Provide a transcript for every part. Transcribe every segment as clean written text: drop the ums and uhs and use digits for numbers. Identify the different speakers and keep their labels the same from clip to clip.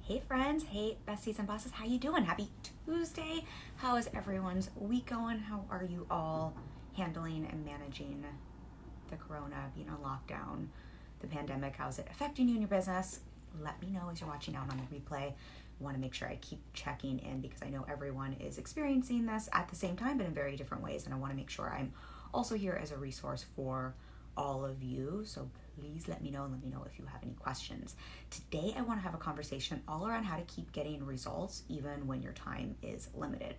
Speaker 1: Hey friends, hey besties and bosses, how you doing? Happy Tuesday. How is everyone's week going? How are you all handling and managing the corona, being on lockdown, the pandemic? How's it affecting you and your business? Let me know as you're watching out on the replay. I want to make sure I keep checking in because I know everyone is experiencing this at the same time, but in very different ways. And I want to make sure I'm also here as a resource for all of you. So please let me know and let me know if you have any questions. Today, I want to have a conversation all around how to keep getting results even when your time is limited.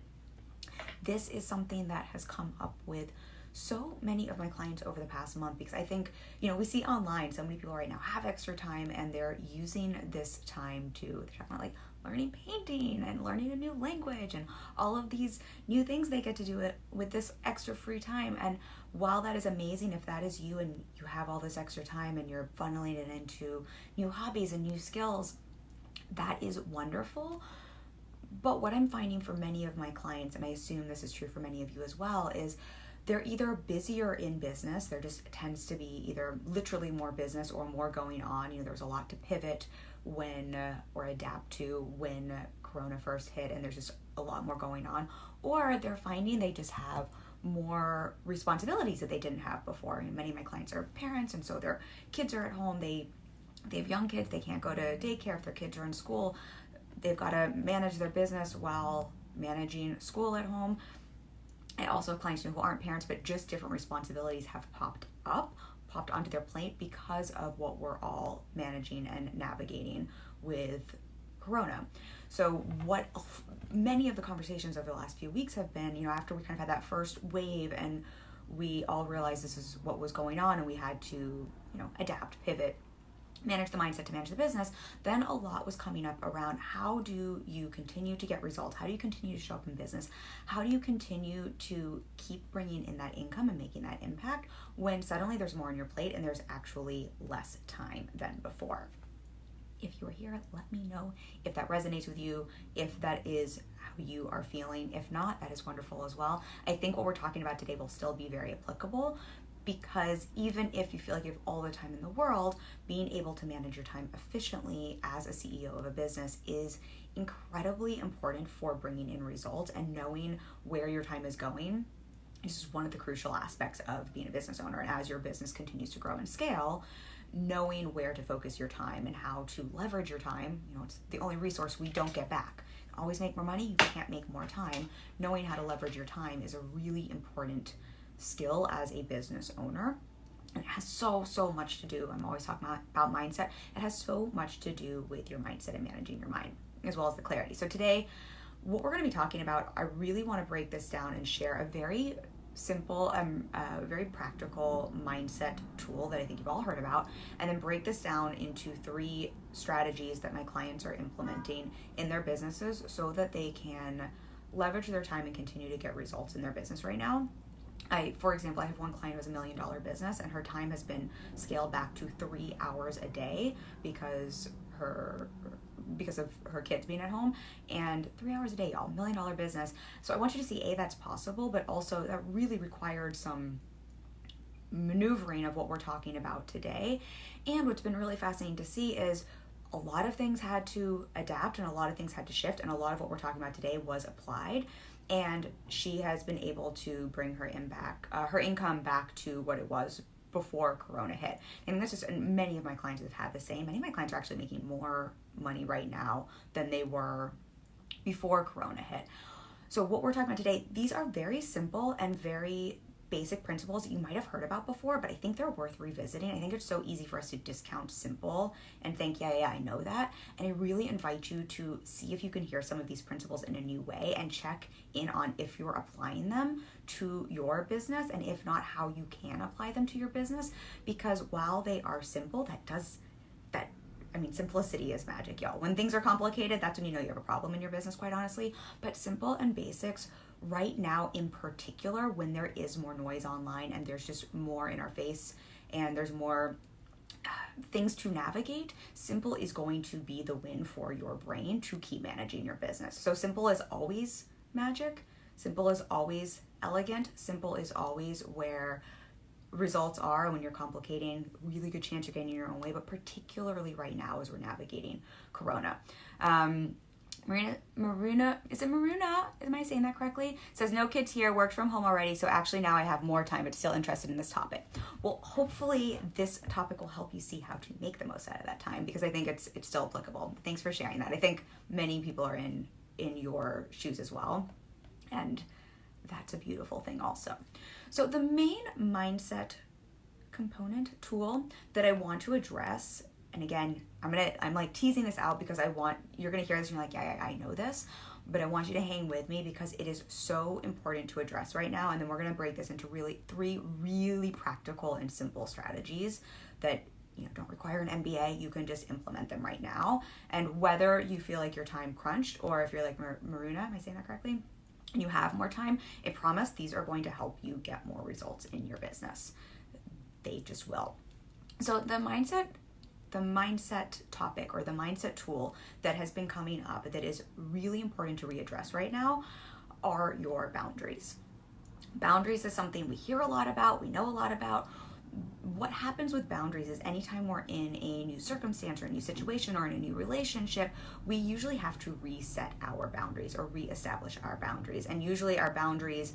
Speaker 1: This is something that has come up with so many of my clients over the past month because I think, we see online so many people right now have extra time and they're using this time to, they're talking about like learning painting and learning a new language and all of these new things they get to do it with this extra free time. And while that is amazing, if that is you and you have all this extra time and you're funneling it into new hobbies and new skills, that is wonderful. But what I'm finding for many of my clients, and I assume this is true for many of you as well, is they're either busier in business. There just tends to be either literally more business or more going on. There was a lot to pivot when or adapt to when Corona first hit, and there's just a lot more going on. Or they're finding they just have more responsibilities that they didn't have before. And many of my clients are parents, and so their kids are at home. They have young kids. They can't go to daycare if their kids are in school. They've got to manage their business while managing school at home. I also have clients who aren't parents, but just different responsibilities have popped onto their plate because of what we're all managing and navigating with Corona. So what many of the conversations over the last few weeks have been, after we kind of had that first wave and we all realized this is what was going on and we had to, adapt, pivot, manage the mindset to manage the business, then a lot was coming up around how do you continue to get results? How do you continue to show up in business? How do you continue to keep bringing in that income and making that impact when suddenly there's more on your plate and there's actually less time than before? If you're here, let me know if that resonates with you, if that is how you are feeling. If not, that is wonderful as well. I think what we're talking about today will still be very applicable, because even if you feel like you have all the time in the world, being able to manage your time efficiently as a CEO of a business is incredibly important for bringing in results, and knowing where your time is going. This is one of the crucial aspects of being a business owner. And as your business continues to grow and scale, knowing where to focus your time and how to leverage your time, it's the only resource we don't get back. Always make more money, you can't make more time. Knowing how to leverage your time is a really important skill as a business owner. And it has so much to do. I'm always talking about mindset. It has so much to do with your mindset and managing your mind, as well as the clarity. So today, what we're going to be talking about, I really want to break this down and share a very simple, very practical mindset tool that I think you've all heard about, and then break this down into 3 strategies that my clients are implementing in their businesses so that they can leverage their time and continue to get results in their business right now. For example, I have one client who has $1 million business, and her time has been scaled back to 3 hours a day because of her kids being at home. And 3 hours a day, y'all, $1 million business. So I want you to see, that's possible, but also that really required some maneuvering of what we're talking about today. And what's been really fascinating to see is a lot of things had to adapt and a lot of things had to shift, and a lot of what we're talking about today was applied. And she has been able to bring her income back to what it was before Corona hit. And this is, and many of my clients have had the same. Many of my clients are actually making more money right now than they were before Corona hit. So what we're talking about today, these are very simple and very basic principles that you might have heard about before, but I think they're worth revisiting. I think it's so easy for us to discount simple and think, yeah, I know that. And I really invite you to see if you can hear some of these principles in a new way and check in on if you're applying them to your business, and if not, how you can apply them to your business. Because while they are simple, simplicity is magic, y'all. When things are complicated, that's when you know you have a problem in your business, quite honestly. But simple and basics right now, in particular, when there is more noise online and there's just more in our face and there's more things to navigate, simple is going to be the win for your brain to keep managing your business. So simple is always magic. Simple is always elegant. Simple is always where results are when you're complicating, really good chance you're getting in your own way, but particularly right now as we're navigating Corona. Maruna, is it Maruna? Am I saying that correctly? Says, no kids here, worked from home already, so actually now I have more time, but still interested in this topic. Well, hopefully this topic will help you see how to make the most out of that time, because I think it's still applicable. Thanks for sharing that. I think many people are in your shoes as well, and that's a beautiful thing also. So the main mindset component tool that I want to address, and again, I'm like teasing this out because you're gonna hear this and you're like, yeah, I know this, but I want you to hang with me because it is so important to address right now. And then we're gonna break this into three really practical and simple strategies that don't require an MBA. You can just implement them right now. And whether you feel like you're time crunched or if you're like Maruna, am I saying that correctly? And you have more time, I promise these are going to help you get more results in your business. They just will. So the mindset topic or the mindset tool that has been coming up that is really important to readdress right now are your boundaries. Boundaries is something we hear a lot about, we know a lot about. What happens with boundaries is anytime we're in a new circumstance or a new situation or in a new relationship, we usually have to reset our boundaries or reestablish our boundaries. And usually our boundaries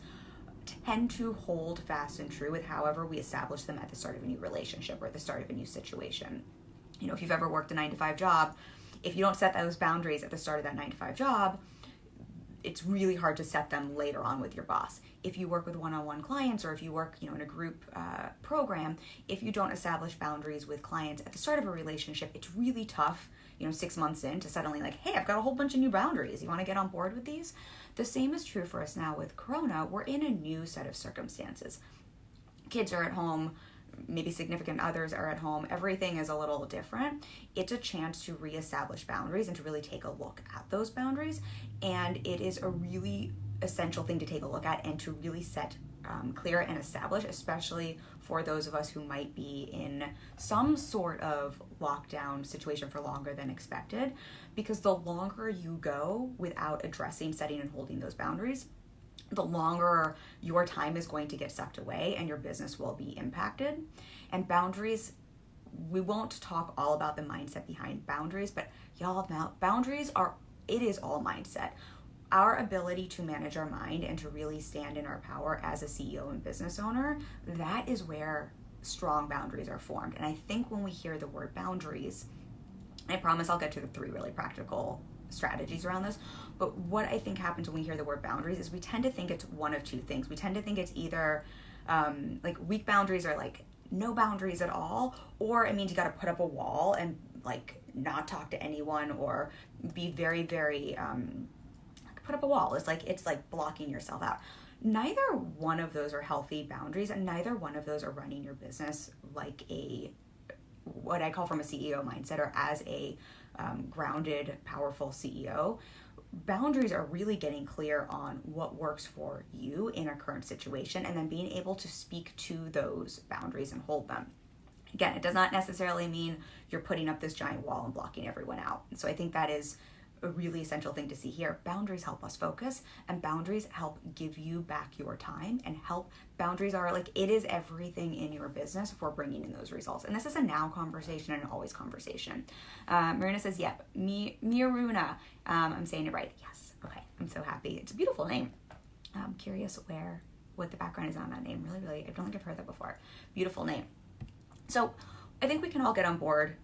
Speaker 1: tend to hold fast and true with however we establish them at the start of a new relationship or at the start of a new situation. If you've ever worked a 9-to-5 job, if you don't set those boundaries at the start of that 9-to-5 job, it's really hard to set them later on with your boss. If you work with one-on-one clients or if you work in a group program, if you don't establish boundaries with clients at the start of a relationship, it's really tough 6 months in to suddenly like, hey, I've got a whole bunch of new boundaries. You want to get on board with these? The same is true for us now with Corona. We're in a new set of circumstances. Kids are at home, maybe significant others are at home. Everything is a little different. It's a chance to reestablish boundaries and to really take a look at those boundaries. And it is a really essential thing to take a look at and to really set clear and establish, especially for those of us who might be in some sort of lockdown situation for longer than expected. Because the longer you go without addressing, setting, and holding those boundaries, the longer your time is going to get sucked away and your business will be impacted. And boundaries, we won't talk all about the mindset behind boundaries, but y'all, boundaries it is all mindset. Our ability to manage our mind and to really stand in our power as a CEO and business owner, that is where strong boundaries are formed. And I think when we hear the word boundaries, I promise I'll get to the 3 really practical strategies around this, but what I think happens when we hear the word boundaries is we tend to think it's one of 2 things. We tend to think it's either like weak boundaries are like no boundaries at all, or it means you got to put up a wall and like not talk to anyone or be very, very put up a wall. It's like blocking yourself out. Neither one of those are healthy boundaries, and neither one of those are running your business like what I call from a CEO mindset or as a grounded, powerful CEO. Boundaries are really getting clear on what works for you in a current situation and then being able to speak to those boundaries and hold them. Again, it does not necessarily mean you're putting up this giant wall and blocking everyone out. And so I think that is a really essential thing to see here. Boundaries help us focus, and boundaries help give you back your time and boundaries are like, it is everything in your business for bringing in those results. And this is a now conversation and an always conversation. Marina says, yep, Miruna. I'm saying it right. Yes. Okay. I'm so happy. It's a beautiful name. I'm curious what the background is on that name. Really, really, I don't think I've heard that before. Beautiful name. So I think we can all get on board.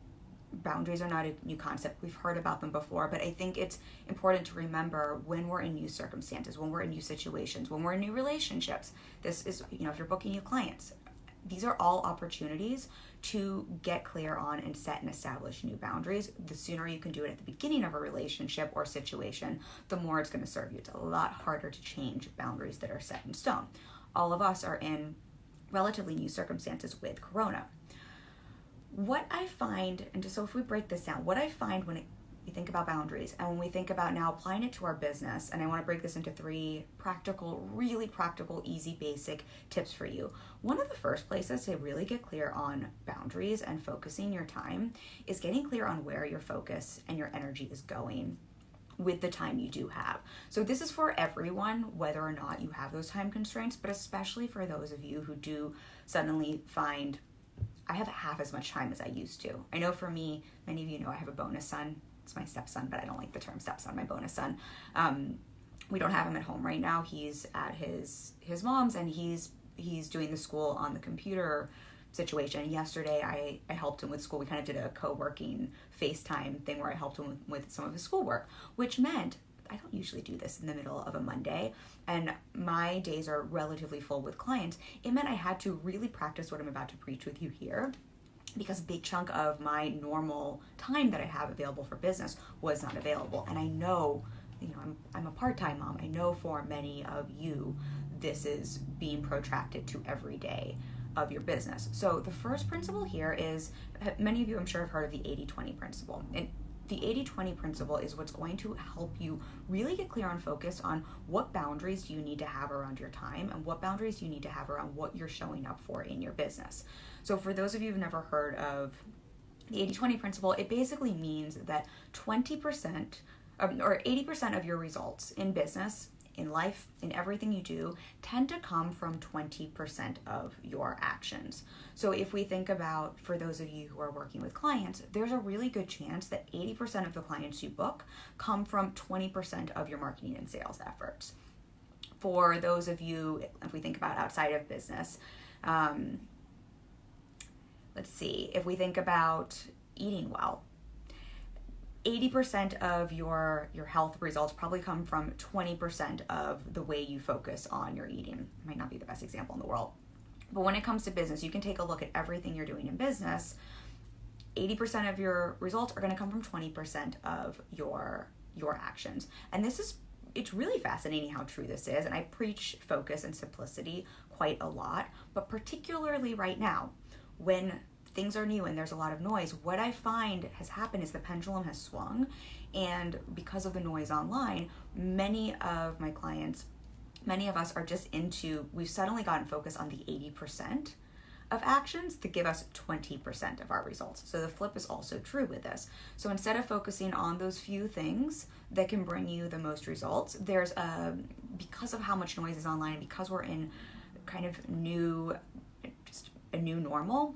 Speaker 1: Boundaries are not a new concept. We've heard about them before, but I think it's important to remember when we're in new circumstances, when we're in new situations, when we're in new relationships. This is, if you're booking new clients, these are all opportunities to get clear on and set and establish new boundaries. The sooner you can do it at the beginning of a relationship or situation, the more it's going to serve you. It's a lot harder to change boundaries that are set in stone. All of us are in relatively new circumstances with Corona. What I find, and just so if we break this down, what I find when we think about boundaries and when we think about now applying it to our business, and I want to break this into 3 practical, really practical, easy, basic tips for you. One of the first places to really get clear on boundaries and focusing your time is getting clear on where your focus and your energy is going. with the time you do have. So this is for everyone, whether or not you have those time constraints, but especially for those of you who do suddenly find, I have half as much time as I used to. I know for me, many of you know I have a bonus son. It's my stepson, but I don't like the term stepson, my bonus son. We don't have him at home right now. He's at his mom's, and he's doing the school on the computer situation. Yesterday, I helped him with school. We kind of did a co-working FaceTime thing where I helped him with some of his schoolwork, which meant I don't usually do this in the middle of a Monday, and my days are relatively full with clients. It meant I had to really practice what I'm about to preach with you here, because a big chunk of my normal time that I have available for business was not available. And I know, I'm a part-time mom. I know for many of you, this is being protracted to every day of your business. So the first principle here is, many of you I'm sure have heard of the 80-20 principle. And the 80-20 principle is what's going to help you really get clear and focused on what boundaries do you need to have around your time and what boundaries you need to have around what you're showing up for in your business. So for those of you who've never heard of the 80-20 principle, it basically means that 20% or 80% of your results in business, in life, in everything you do, tend to come from 20% of your actions. So if we think about, for those of you who are working with clients, there's a really good chance that 80% of the clients you book come from 20% of your marketing and sales efforts. For those of you, if we think about outside of business, let's see, if we think about eating well, 80% of your health results probably come from 20% of the way you focus on your eating. It might not be the best example in the world. But when it comes to business, you can take a look at everything you're doing in business. 80% of your results are going to come from 20% of your actions. And it's really fascinating how true this is. And I preach focus and simplicity quite a lot, but particularly right now, when things are new and there's a lot of noise, what I find has happened is the pendulum has swung, and because of the noise online, many of my clients, many of us are just we've suddenly gotten focused on the 80% of actions that give us 20% of our results. So the flip is also true with this. So instead of focusing on those few things that can bring you the most results, because of how much noise is online, because we're in kind of just a new normal,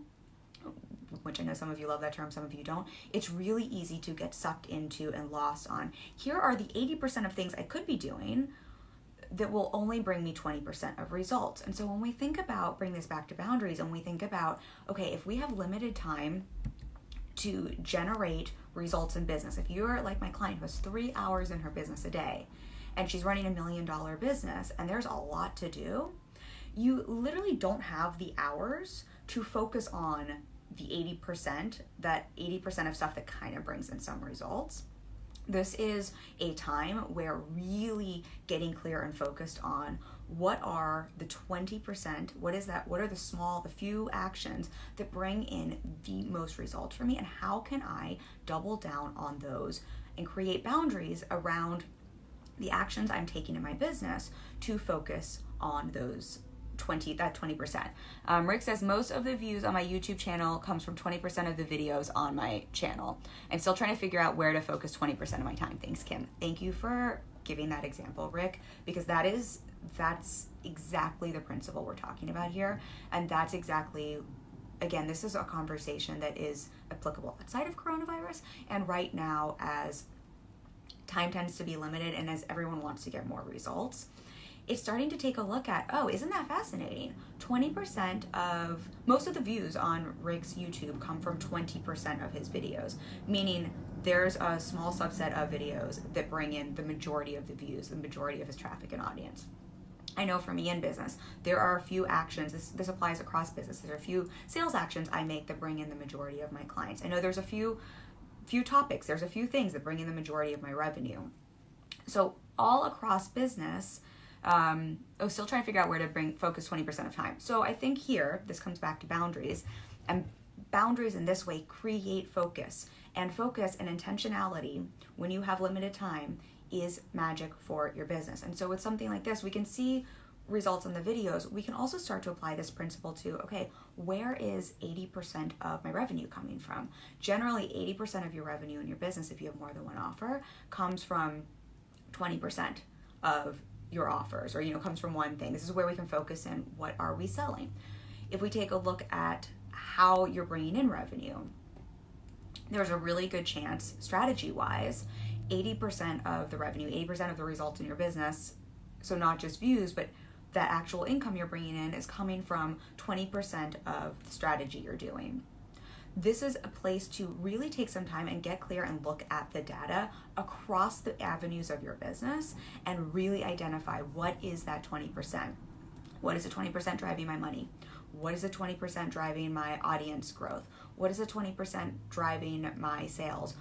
Speaker 1: which I know some of you love that term, some of you don't, it's really easy to get sucked into and lost on, here are the 80% of things I could be doing that will only bring me 20% of results. And so when we think about, bring this back to boundaries, and we think about, okay, if we have limited time to generate results in business, if you're like my client who has 3 hours in her business a day, and she's running $1 million business, and there's a lot to do, you literally don't have the hours to focus on the 80%, that 80% of stuff that kind of brings in some results. This is a time where really getting clear and focused on what are the 20%, what are the few actions that bring in the most results for me, and how can I double down on those and create boundaries around the actions I'm taking in my business to focus on those 20%. Rick says, most of the views on my YouTube channel comes from 20% of the videos on my channel. I'm still trying to figure out where to focus 20% of my time. Thanks, Kim. Thank you for giving that example, Rick, because that's exactly the principle we're talking about here. And that's exactly, again, this is a conversation that is applicable outside of coronavirus, and right now as time tends to be limited and as everyone wants to get more results, it's starting to take a look at, isn't that fascinating? 20% of, most of the views on Rick's YouTube come from 20% of his videos, meaning there's a small subset of videos that bring in the majority of the views, the majority of his traffic and audience. I know for me in business, there are a few actions, this applies across business, there are a few sales actions I make that bring in the majority of my clients. I know there's a few topics, there's a few things that bring in the majority of my revenue. So all across business, still trying to figure out where to focus 20% of time. So I think here, this comes back to boundaries, and boundaries in this way create focus, and focus and intentionality when you have limited time is magic for your business. And so with something like this, we can see results in the videos, we can also start to apply this principle to, okay, where is 80% of my revenue coming from? Generally, 80% of your revenue in your business, if you have more than one offer, comes from 20% of your offers, or, comes from one thing. This is where we can focus in, what are we selling? If we take a look at how you're bringing in revenue, there's a really good chance, strategy-wise, 80% of the revenue, 80% of the results in your business, so not just views, but that actual income you're bringing in is coming from 20% of the strategy you're doing. This is a place to really take some time and get clear and look at the data across the avenues of your business and really identify, what is that 20%? What is the 20% driving my money? What is the 20% driving my audience growth? What is the 20% driving my sales?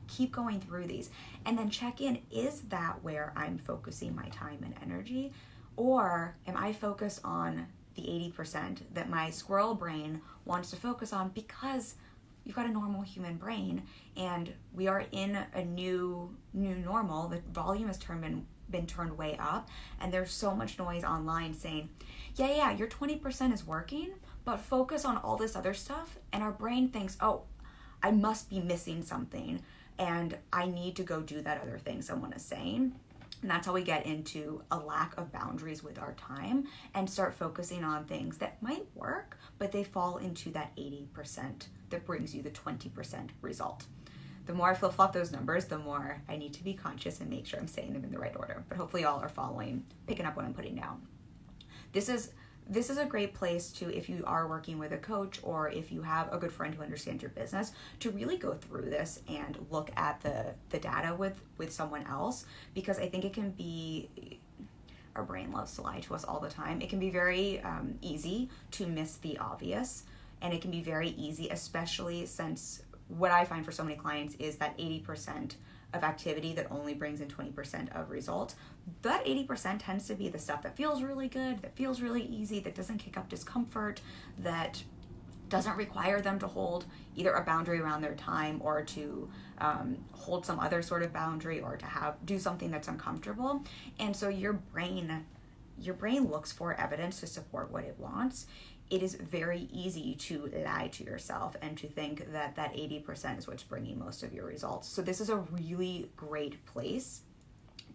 Speaker 1: Keep going through these and then check in, is that where I'm focusing my time and energy? Or am I focused on the 80% that my squirrel brain wants to focus on, because you've got a normal human brain and we are in a new normal. The volume has been turned way up, and there's so much noise online saying, yeah, your 20% is working, but focus on all this other stuff. And our brain thinks, oh, I must be missing something and I need to go do that other thing someone is saying. And that's how we get into a lack of boundaries with our time and start focusing on things that might work, but they fall into that 80% that brings you the 20% result. The more I flip-flop those numbers, the more I need to be conscious and make sure I'm saying them in the right order. But hopefully y'all are following, picking up what I'm putting down. This is a great place to, if you are working with a coach or if you have a good friend who understands your business, to really go through this and look at the data with someone else, because I think it can be, our brain loves to lie to us all the time. It can be very easy to miss the obvious, and it can be very easy, especially since what I find for so many clients is that 80% of activity that only brings in 20% of results. That 80% tends to be the stuff that feels really good, that feels really easy, that doesn't kick up discomfort, that doesn't require them to hold either a boundary around their time or to hold some other sort of boundary, or to do something that's uncomfortable. And so your brain looks for evidence to support what it wants. It is very easy to lie to yourself and to think that 80% is what's bringing most of your results. So this is a really great place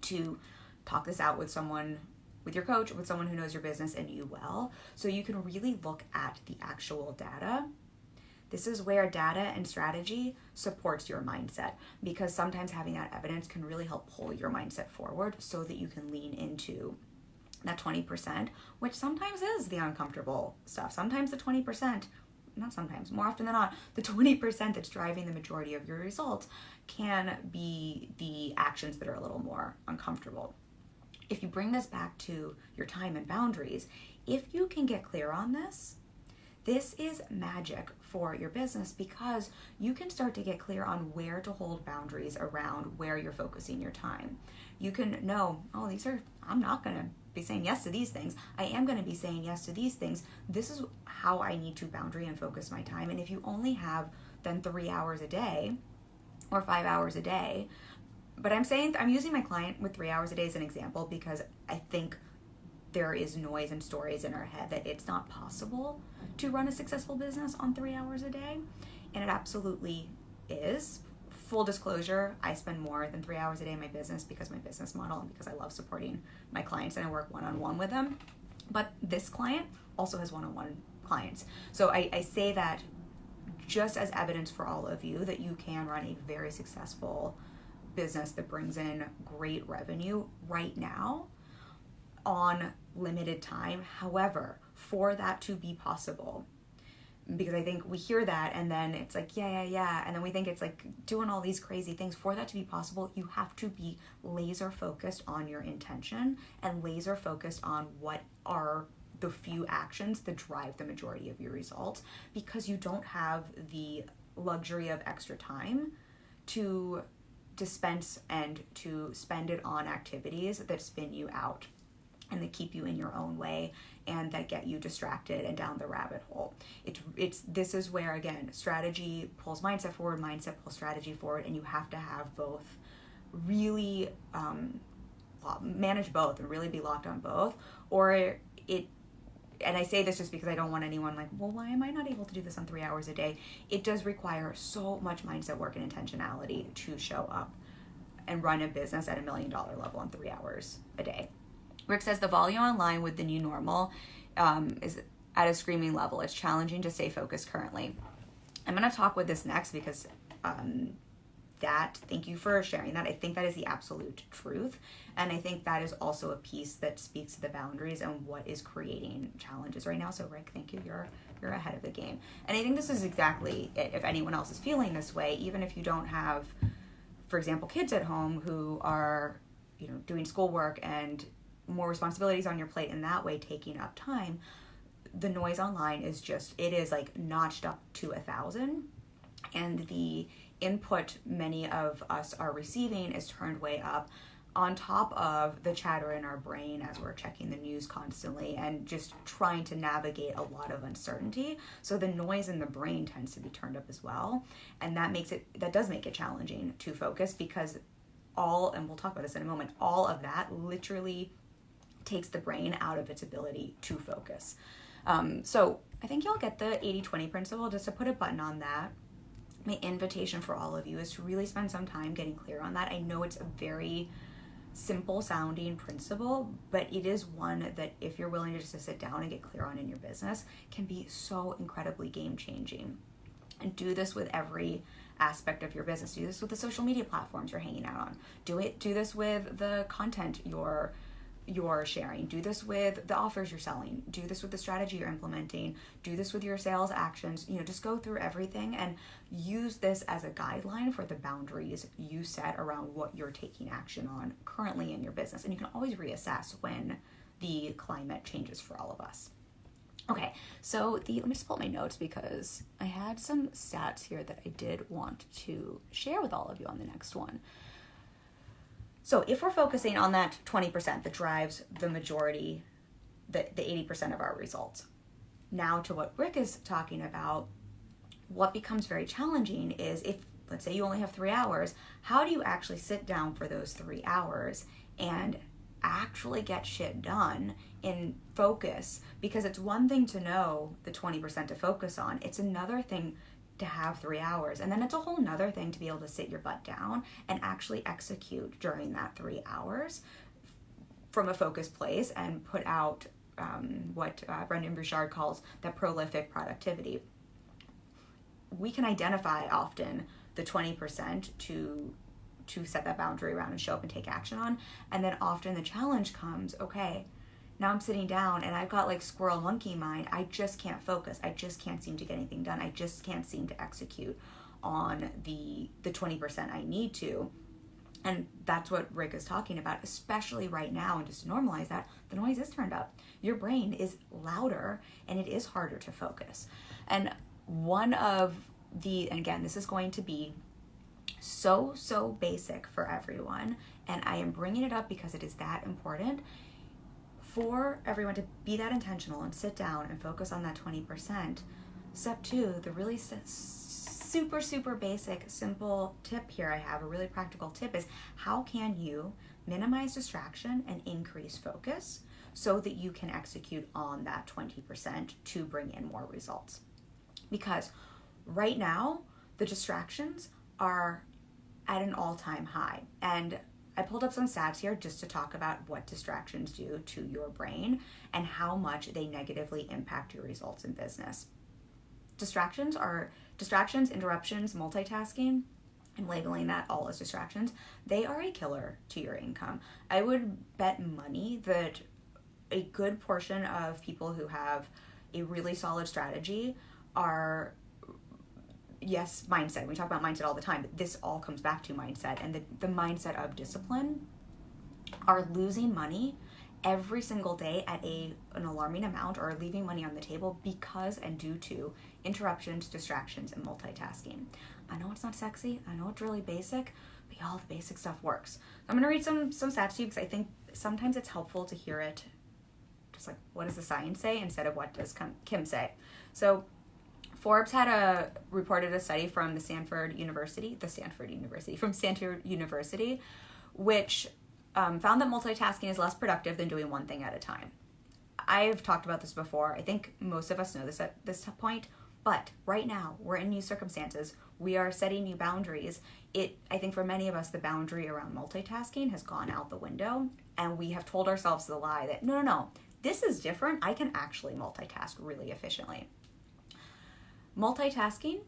Speaker 1: to talk this out with someone, with your coach, with someone who knows your business and you well, so you can really look at the actual data. This is where data and strategy supports your mindset, because sometimes having that evidence can really help pull your mindset forward so that you can lean into that 20%, which sometimes is the uncomfortable stuff. Sometimes the 20%, not sometimes, more often than not, the 20% that's driving the majority of your results can be the actions that are a little more uncomfortable. If you bring this back to your time and boundaries, if you can get clear on this, this is magic for your business, because you can start to get clear on where to hold boundaries around where you're focusing your time. You can know, I'm not going to be saying yes to these things. I am going to be saying yes to these things. This is how I need to boundary and focus my time. And if you only have then 3 hours a day or 5 hours a day, but I'm using my client with 3 hours a day as an example, because I think there is noise and stories in our head that it's not possible to run a successful business on 3 hours a day. And it absolutely is. Full disclosure, I spend more than 3 hours a day in my business because my business model, and because I love supporting my clients and I work one-on-one with them. But this client also has one-on-one clients. So I say that just as evidence for all of you that you can run a very successful business that brings in great revenue right now on limited time. However, for that to be possible, because I think we hear that and then it's like, yeah. And then we think it's like doing all these crazy things. For that to be possible, you have to be laser focused on your intention and laser focused on what are the few actions that drive the majority of your results, because you don't have the luxury of extra time to dispense and to spend it on activities that spin you out and that keep you in your own way and that get you distracted and down the rabbit hole. This is where, again, strategy pulls mindset forward, mindset pulls strategy forward, and you have to have both really manage both and really be locked on both, or it, and I say this just because I don't want anyone like, well, why am I not able to do this on 3 hours a day? It does require so much mindset work and intentionality to show up and run a business at $1 million level in 3 hours a day. Rick says the volume online with the new normal is at a screaming level. It's challenging to stay focused currently. I'm going to talk with this next because thank you for sharing that. I think that is the absolute truth. And I think that is also a piece that speaks to the boundaries and what is creating challenges right now. So Rick, thank you. You're ahead of the game. And I think this is exactly it. If anyone else is feeling this way, even if you don't have, for example, kids at home who are, doing schoolwork and more responsibilities on your plate in that way, taking up time, the noise online is it is like notched up to 1,000, and the input many of us are receiving is turned way up, on top of the chatter in our brain as we're checking the news constantly and just trying to navigate a lot of uncertainty. So the noise in the brain tends to be turned up as well, and that does make it challenging to focus, because and we'll talk about this in a moment, all of that literally takes the brain out of its ability to focus. So I think y'all get the 80-20 principle. Just to put a button on that, my invitation for all of you is to really spend some time getting clear on that. I know it's a very simple sounding principle, but it is one that, if you're willing to just sit down and get clear on in your business, can be so incredibly game changing. And do this with every aspect of your business. Do this with the social media platforms you're hanging out on. Do this with the content you're sharing. Do this with the offers you're selling. Do this with the strategy you're implementing. Do this with your sales actions. Just go through everything and use this as a guideline for the boundaries you set around what you're taking action on currently in your business. And you can always reassess when the climate changes for all of us. Okay, so let me just pull up my notes, because I had some stats here that I did want to share with all of you on the next one. So if we're focusing on that 20% that drives the majority, the 80% of our results, now to what Rick is talking about, what becomes very challenging is, if, let's say, you only have 3 hours, how do you actually sit down for those 3 hours and actually get shit done in focus? Because it's one thing to know the 20% to focus on. It's another thing to have 3 hours. And then it's a whole nother thing to be able to sit your butt down and actually execute during that 3 hours from a focused place and put out what Brendan Bouchard calls that prolific productivity. We can identify often the 20% to set that boundary around and show up and take action on. And then often the challenge comes, okay, now I'm sitting down and I've got like squirrel monkey mind. I just can't focus. I just can't seem to get anything done. I just can't seem to execute on the 20% I need to. And that's what Rick is talking about, especially right now. And just to normalize that, the noise is turned up. Your brain is louder and it is harder to focus. And and again, this is going to be so basic for everyone. And I am bringing it up because it is that important for everyone to be that intentional and sit down and focus on that 20%. Step 2, the really super basic, simple tip here I have, a really practical tip, is how can you minimize distraction and increase focus so that you can execute on that 20% to bring in more results? Because right now, the distractions are at an all-time high. And I pulled up some stats here just to talk about what distractions do to your brain and how much they negatively impact your results in business. Distractions, interruptions, multitasking, and labeling that all as distractions, they are a killer to your income. I would bet money that a good portion of people who have a really solid strategy are, yes, mindset. We talk about mindset all the time, but this all comes back to mindset, and the mindset of discipline are losing money every single day at an alarming amount, or leaving money on the table because and due to interruptions, distractions, and multitasking. I know it's not sexy. I know it's really basic, but y'all, the basic stuff works. I'm going to read some stats to you because I think sometimes it's helpful to hear it just like, what does the science say instead of what does Kim say? So Forbes had reported a study from Stanford University, which found that multitasking is less productive than doing one thing at a time. I've talked about this before. I think most of us know this at this point, but right now we're in new circumstances. We are setting new boundaries. I think for many of us, the boundary around multitasking has gone out the window, and we have told ourselves the lie that no, this is different. I can actually multitask really efficiently. Multitasking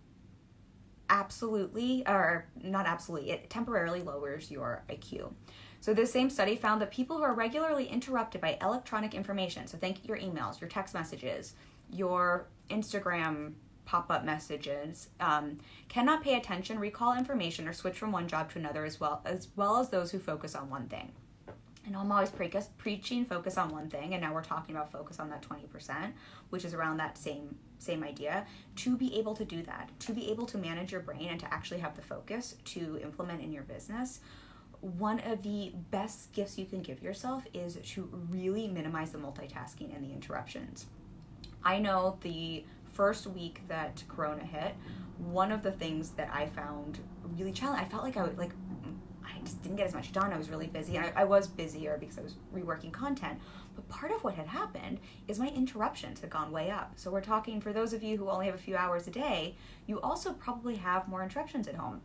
Speaker 1: absolutely, or not absolutely, it temporarily lowers your IQ. So this same study found that people who are regularly interrupted by electronic information, so think your emails, your text messages, your Instagram pop-up messages, cannot pay attention, recall information, or switch from one job to another as well as those who focus on one thing. And I'm always preaching focus on one thing, and now we're talking about focus on that 20%, which is around that same idea. To be able to do that, to be able to manage your brain and to actually have the focus to implement in your business, one of the best gifts you can give yourself is to really minimize the multitasking and the interruptions. I know the first week that Corona hit, one of the things that I found really challenging, I felt like I just didn't get as much done. I was really busy. I was busier because I was reworking content. But part of what had happened is my interruptions had gone way up. So we're talking, for those of you who only have a few hours a day, you also probably have more interruptions at home.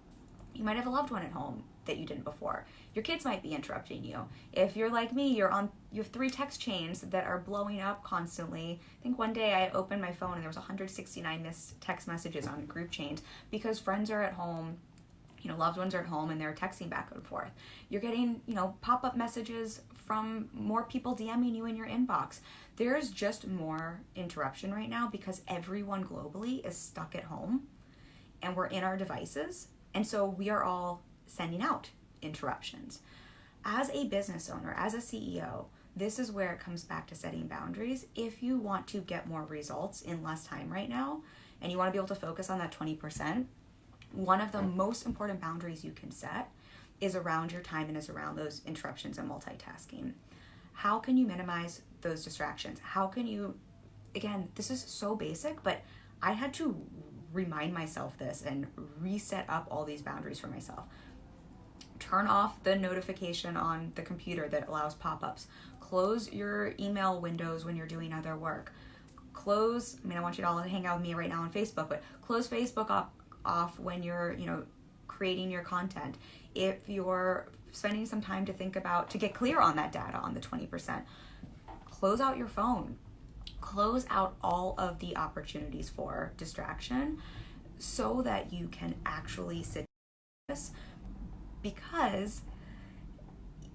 Speaker 1: You might have a loved one at home that you didn't before. Your kids might be interrupting you. If you're like me, you have 3 text chains that are blowing up constantly. I think one day I opened my phone and there was 169 missed text messages on group chains because friends are at home, loved ones are at home, and they're texting back and forth. You're getting, pop-up messages from more people DMing you in your inbox. There's just more interruption right now because everyone globally is stuck at home and we're in our devices. And so we are all sending out interruptions. As a business owner, as a CEO, this is where it comes back to setting boundaries. If you want to get more results in less time right now, and you want to be able to focus on that 20%, one of the most important boundaries you can set is around your time and is around those interruptions and multitasking. How can you minimize those distractions? How can you, again, this is so basic, but I had to remind myself this and reset up all these boundaries for myself. Turn off the notification on the computer that allows pop-ups. Close your email windows when you're doing other work. I want you to all hang out with me right now on Facebook, but close Facebook off when you're, creating your content. If you're spending some time to get clear on that data on the 20%, close out your phone. Close out all of the opportunities for distraction so that you can actually sit with this, because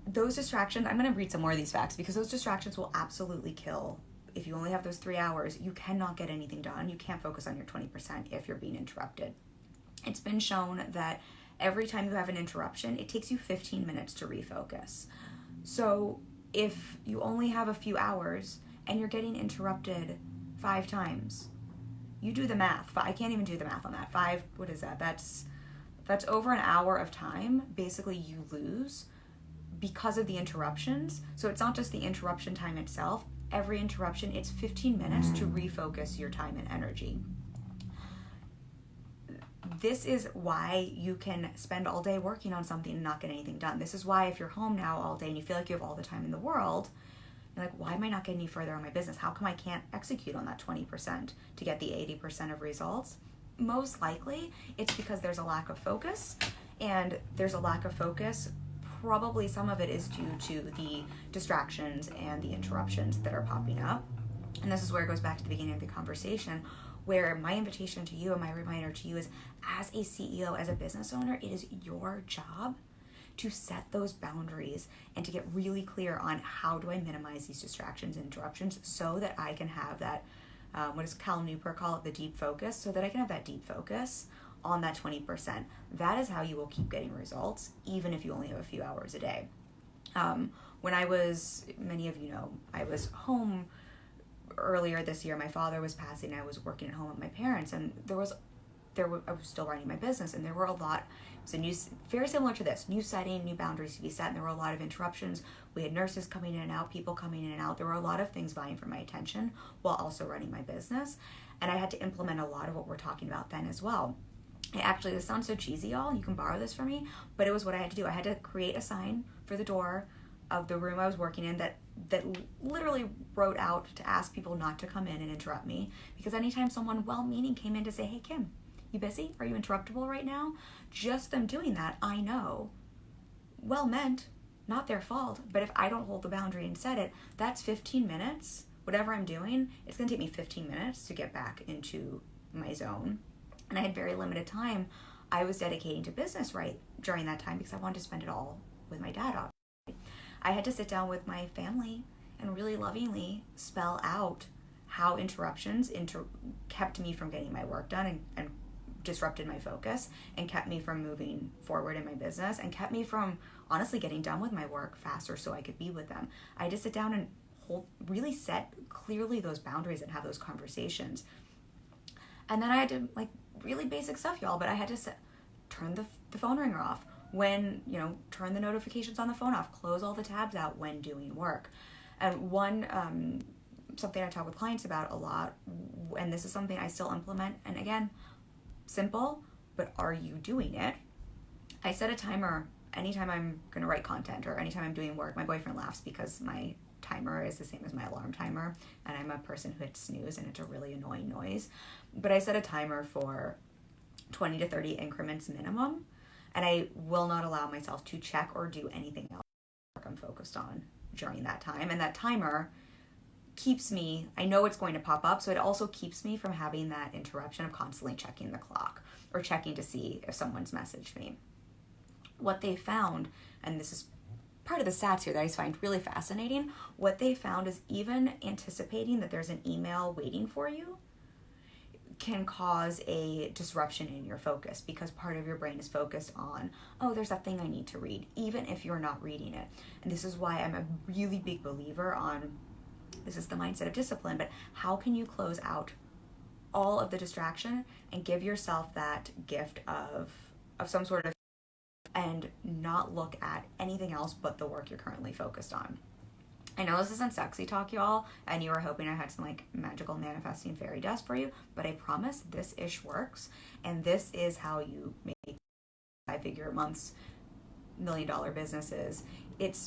Speaker 1: those distractions, I'm going to read some more of these facts, because those distractions will absolutely kill. If you only have those 3 hours, you cannot get anything done. You can't focus on your 20% if you're being interrupted. It's been shown that every time you have an interruption, it takes you 15 minutes to refocus. So if you only have a few hours and you're getting interrupted 5 times, you do the math. I can't even do the math on that. 5, what is that? That's over an hour of time, basically, you lose because of the interruptions. So it's not just the interruption time itself. Every interruption, it's 15 minutes to refocus your time and energy. This is why you can spend all day working on something and not get anything done. This is why if you're home now all day and you feel like you have all the time in the world, you're like, why am I not getting any further on my business? How come I can't execute on that 20% to get the 80% of results? Most likely, it's because there's a lack of focus, and there's a lack of focus. Probably some of it is due to the distractions and the interruptions that are popping up. And this is where it goes back to the beginning of the conversation, where my invitation to you and my reminder to you is, as a CEO, as a business owner, it is your job to set those boundaries and to get really clear on how do I minimize these distractions and interruptions so that I can have that, what does Cal Newport call it, the deep focus, so that I can have that deep focus on that 20%. That is how you will keep getting results, even if you only have a few hours a day. When I was, many of you know, I was home earlier this year, my father was passing, I was working at home with my parents, and I was still running my business, and there were a lot, it was very similar to this, new setting, new boundaries to be set, and there were a lot of interruptions. We had nurses coming in and out, people coming in and out. There were a lot of things vying for my attention while also running my business, and I had to implement a lot of what we're talking about then as well. Actually, this sounds so cheesy, y'all, you can borrow this from me, but it was what I had to do. I had to create a sign for the door of the room I was working in that literally wrote out to ask people not to come in and interrupt me, because anytime someone well-meaning came in to say, hey Kim, you busy? Are you interruptible right now? Just them doing that, I know, well meant, not their fault, but if I don't hold the boundary and set it, that's 15 minutes. Whatever I'm doing, it's going to take me 15 minutes to get back into my zone. And I had very limited time I was dedicating to business right during that time, because I wanted to spend it all with my dad. I had to sit down with my family and really lovingly spell out how interruptions kept me from getting my work done, and disrupted my focus, and kept me from moving forward in my business, and kept me from honestly getting done with my work faster so I could be with them. I had to sit down and really set clearly those boundaries and have those conversations. And then I had to, like, really basic stuff, y'all, but I had to turn the phone ringer off when, turn the notifications on the phone off, close all the tabs out when doing work. And one, something I talk with clients about a lot, and this is something I still implement, and again, simple, but are you doing it? I set a timer anytime I'm going to write content or anytime I'm doing work. My boyfriend laughs because my timer is the same as my alarm timer, and I'm a person who hits snooze, and it's a really annoying noise. But I set a timer for 20 to 30 increments minimum, and I will not allow myself to check or do anything else I'm focused on during that time. And that timer keeps me, I know it's going to pop up, so it also keeps me from having that interruption of constantly checking the clock or checking to see if someone's messaged me. What they found, and this is part of the stats here that I find really fascinating, what they found is even anticipating that there's an email waiting for you can cause a disruption in your focus, because part of your brain is focused on, oh, there's that thing I need to read, even if you're not reading it. And this is why I'm a really big believer on, this is the mindset of discipline, but how can you close out all of the distraction and give yourself that gift of some sort of, and not look at anything else but the work you're currently focused on. I know this isn't sexy talk, y'all, and you were hoping I had some like magical manifesting fairy dust for you, but I promise this ish works, and this is how you make 5-figure months, $1 million businesses. It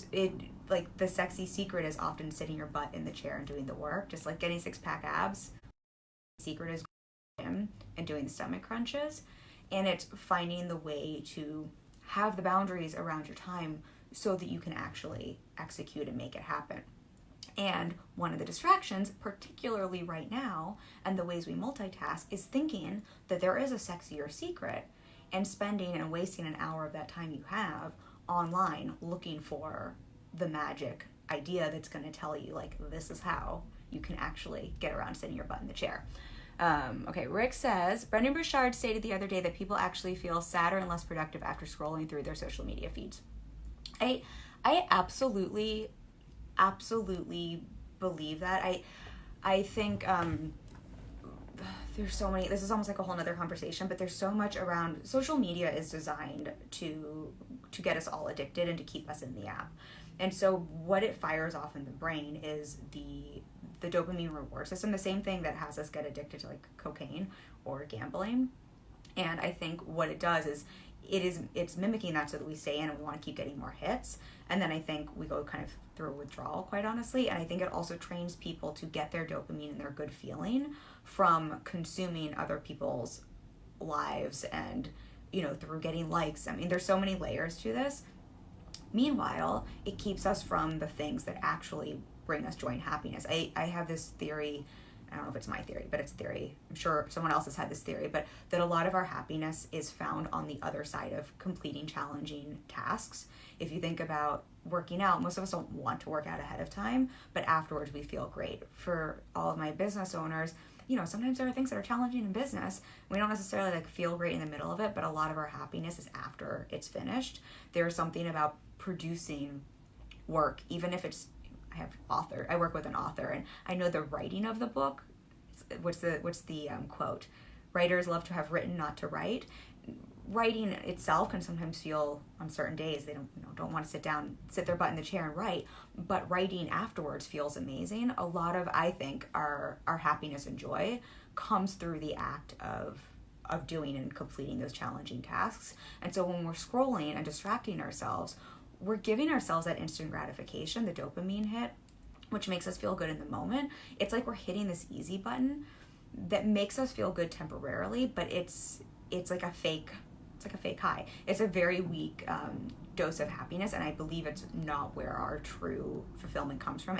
Speaker 1: like the sexy secret is often sitting your butt in the chair and doing the work, just like getting 6-pack abs. The secret is gym and doing the stomach crunches, and it's finding the way to have the boundaries around your time so that you can actually execute and make it happen. And one of the distractions, particularly right now, and the ways we multitask, is thinking that there is a sexier secret and spending and wasting an hour of that time you have online looking for the magic idea that's going to tell you, like, this is how you can actually get around sitting your butt in the chair. Okay, Rick says, Brendan Burchard stated the other day that people actually feel sadder and less productive after scrolling through their social media feeds. I absolutely believe that. I think there's so many, this is almost like a whole nother conversation, but there's so much around, social media is designed to get us all addicted and to keep us in the app. And so what it fires off in the brain is the dopamine reward system, the same thing that has us get addicted to like cocaine or gambling. And I think what it does is it's mimicking that so that we stay in and we want to keep getting more hits. And then I think we go kind of through a withdrawal, quite honestly. And I think it also trains people to get their dopamine and their good feeling from consuming other people's lives and, through getting likes. I mean, there's so many layers to this. Meanwhile, it keeps us from the things that actually bring us joy and happiness. I have this theory, I don't know if it's my theory, but it's a theory. I'm sure someone else has had this theory, but that a lot of our happiness is found on the other side of completing challenging tasks. If you think about working out, most of us don't want to work out ahead of time, but afterwards we feel great. For all of my business owners, sometimes there are things that are challenging in business. We don't necessarily feel great in the middle of it, but a lot of our happiness is after it's finished. There's something about producing work, even if it's, I work with an author, and I know the writing of the book, what's the quote? Writers love to have written, not to write. Writing itself can sometimes feel, on certain days, they don't want to sit their butt in the chair and write, but writing afterwards feels amazing. A lot of, I think, our happiness and joy comes through the act of doing and completing those challenging tasks. And so when we're scrolling and distracting ourselves, we're giving ourselves that instant gratification, the dopamine hit, which makes us feel good in the moment. It's like we're hitting this easy button that makes us feel good temporarily, but it's like a fake high. It's a very weak dose of happiness, and I believe it's not where our true fulfillment comes from,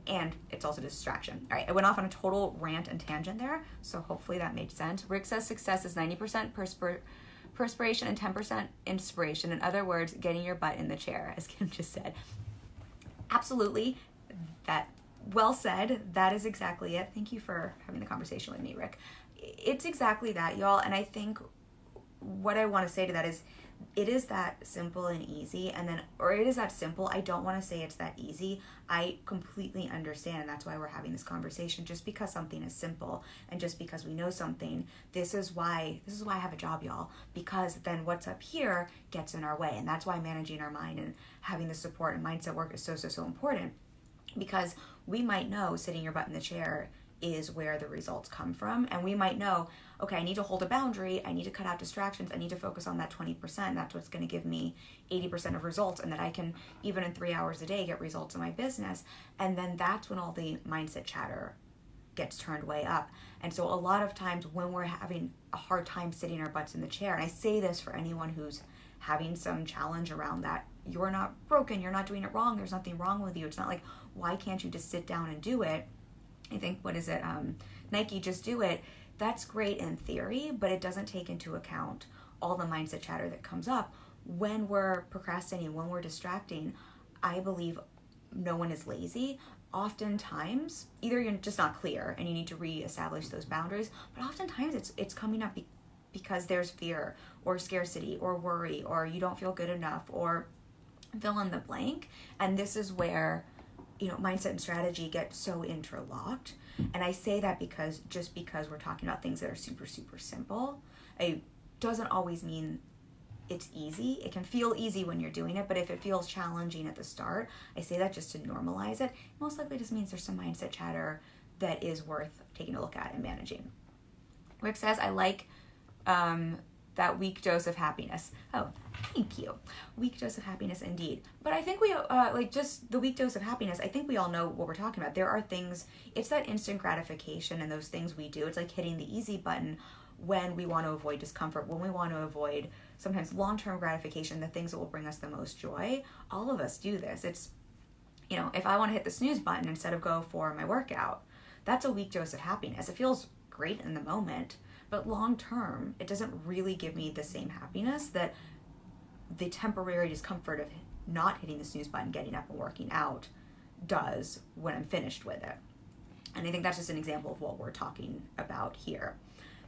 Speaker 1: and it's also distraction. All right, I went off on a total rant and tangent there, so hopefully that made sense. Rick says success is 90% perspiration and 10% inspiration. In other words, getting your butt in the chair, as Kim just said. Absolutely. That, well said. That is exactly it. Thank you for having the conversation with me, Rick. It's exactly that, y'all. And I think what I want to say to that is, it is that simple and easy, or it is that simple. I don't want to say it's that easy. I completely understand. That's why we're having this conversation. Just because something is simple and just because we know something, this is why I have a job, y'all, because then what's up here gets in our way. And that's why managing our mind and having the support and mindset work is so important, because we might know sitting your butt in the chair is where the results come from. And we might know, okay, I need to hold a boundary. I need to cut out distractions. I need to focus on that 20%. That's what's going to give me 80% of results, and that I can, even in 3 hours a day, get results in my business. And then that's when all the mindset chatter gets turned way up. And so a lot of times when we're having a hard time sitting our butts in the chair, and I say this for anyone who's having some challenge around that, you're not broken, you're not doing it wrong, there's nothing wrong with you. It's not like, why can't you just sit down and do it? I think, what is it? Nike, just do it. That's great in theory, but it doesn't take into account all the mindset chatter that comes up when we're procrastinating, when we're distracting. I believe no one is lazy. Oftentimes, either you're just not clear and you need to reestablish those boundaries, but oftentimes it's coming up because there's fear or scarcity or worry, or you don't feel good enough, or fill in the blank. And this is where mindset and strategy get so interlocked. And I say that because we're talking about things that are super simple, it doesn't always mean it's easy. It can feel easy when you're doing it, but if it feels challenging at the start, I say that just to normalize it. Most likely just means there's some mindset chatter that is worth taking a look at and managing. Rick says, I like that weak dose of happiness. Oh, thank you. Weak dose of happiness indeed. But I think we, just the weak dose of happiness, I think we all know what we're talking about. There are things, it's that instant gratification and those things we do. It's like hitting the easy button when we want to avoid discomfort, when we want to avoid sometimes long-term gratification, the things that will bring us the most joy. All of us do this. It's, if I want to hit the snooze button instead of go for my workout, that's a weak dose of happiness. It feels great in the moment, but long term, it doesn't really give me the same happiness that the temporary discomfort of not hitting the snooze button, getting up and working out does when I'm finished with it. And I think that's just an example of what we're talking about here.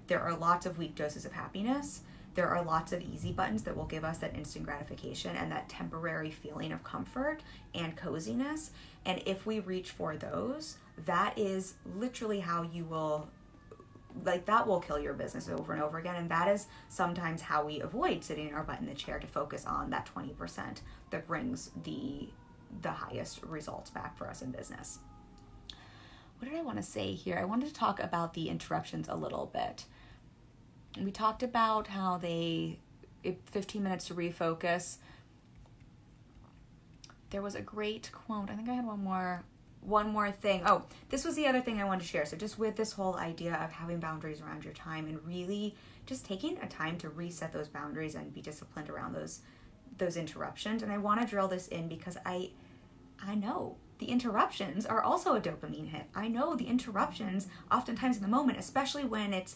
Speaker 1: There are lots of weak doses of happiness. There are lots of easy buttons that will give us that instant gratification and that temporary feeling of comfort and coziness. And if we reach for those, that is literally how you will, that will kill your business over and over again. And that is sometimes how we avoid sitting our butt in the chair to focus on that 20% that brings the highest results back for us in business. What did I want to say here? I wanted to talk about the interruptions a little bit. We talked about how 15 minutes to refocus. There was a great quote. I think I had one more thing. Oh, this was the other thing I wanted to share. So just with this whole idea of having boundaries around your time and really just taking a time to reset those boundaries and be disciplined around those interruptions. And I want to drill this in because I know the interruptions are also a dopamine hit. I know the interruptions oftentimes in the moment, especially when it's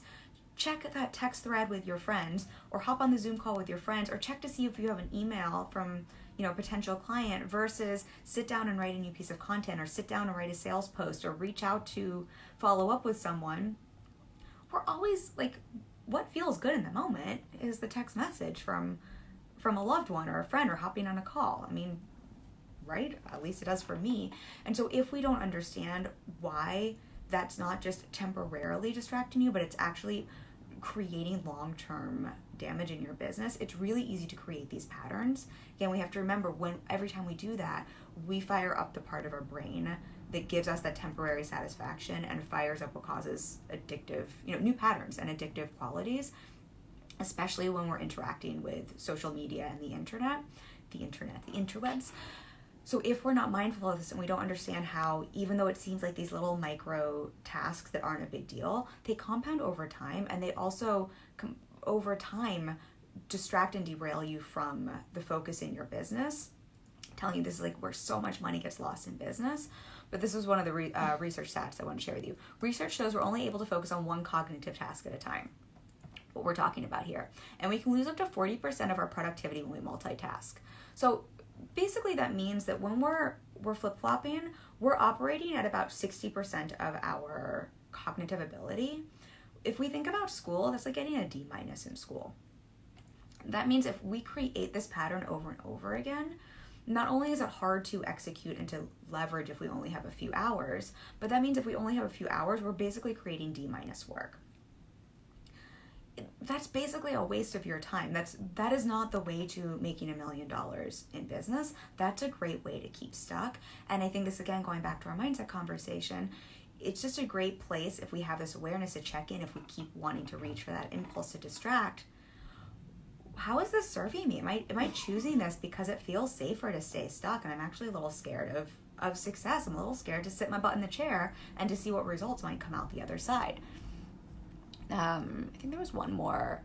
Speaker 1: check that text thread with your friends, or hop on the Zoom call with your friends, or check to see if you have an email from a potential client, versus sit down and write a new piece of content, or sit down and write a sales post, or reach out to follow up with someone. We're always what feels good in the moment is the text message from a loved one or a friend, or hopping on a call. I mean, right? At least it does for me. And so if we don't understand why that's not just temporarily distracting you, but it's actually creating long-term damage in your business, it's really easy to create these patterns. Again, we have to remember, every time we do that, we fire up the part of our brain that gives us that temporary satisfaction and fires up what causes addictive, new patterns and addictive qualities, especially when we're interacting with social media and the internet. the internet, the interwebs. So if we're not mindful of this and we don't understand how, even though it seems like these little micro tasks that aren't a big deal, they compound over time, and they also over time distract and derail you from the focus in your business. I'm telling you, this is like where so much money gets lost in business. But this was one of the research stats I want to share with you. Research shows we're only able to focus on one cognitive task at a time, what we're talking about here. And we can lose up to 40% of our productivity when we multitask. So basically that means that when we're flip-flopping, we're operating at about 60% of our cognitive ability. If we think about school, that's like getting a D- in school. That means if we create this pattern over and over again, not only is it hard to execute and to leverage if we only have a few hours, but that means if we only have a few hours, we're basically creating D- work. That's basically a waste of your time. That is not the way to making $1 million in business. That's a great way to keep stuck. And I think this, again, going back to our mindset conversation, it's just a great place if we have this awareness to check in, if we keep wanting to reach for that impulse to distract. How is this serving me? Am I choosing this because it feels safer to stay stuck? And I'm actually a little scared of success. I'm a little scared to sit my butt in the chair and to see what results might come out the other side. I think there was one more.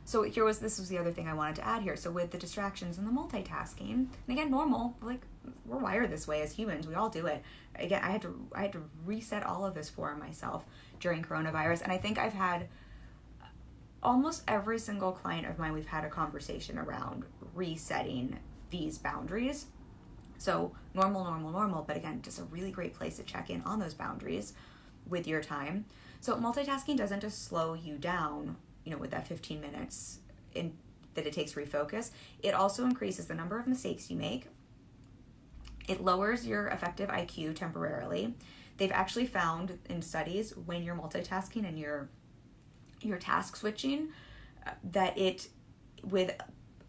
Speaker 1: So this was the other thing I wanted to add here. So with the distractions and the multitasking, and again, normal, like we're wired this way as humans. We all do it. Again, I had to reset all of this for myself during coronavirus. And I think I've had almost every single client of mine, we've had a conversation around resetting these boundaries. So normal, but again, just a really great place to check in on those boundaries with your time. So multitasking doesn't just slow you down, with that 15 minutes that it takes to refocus. It also increases the number of mistakes you make. It lowers your effective IQ temporarily. They've actually found in studies when you're multitasking and you're task switching, that it, with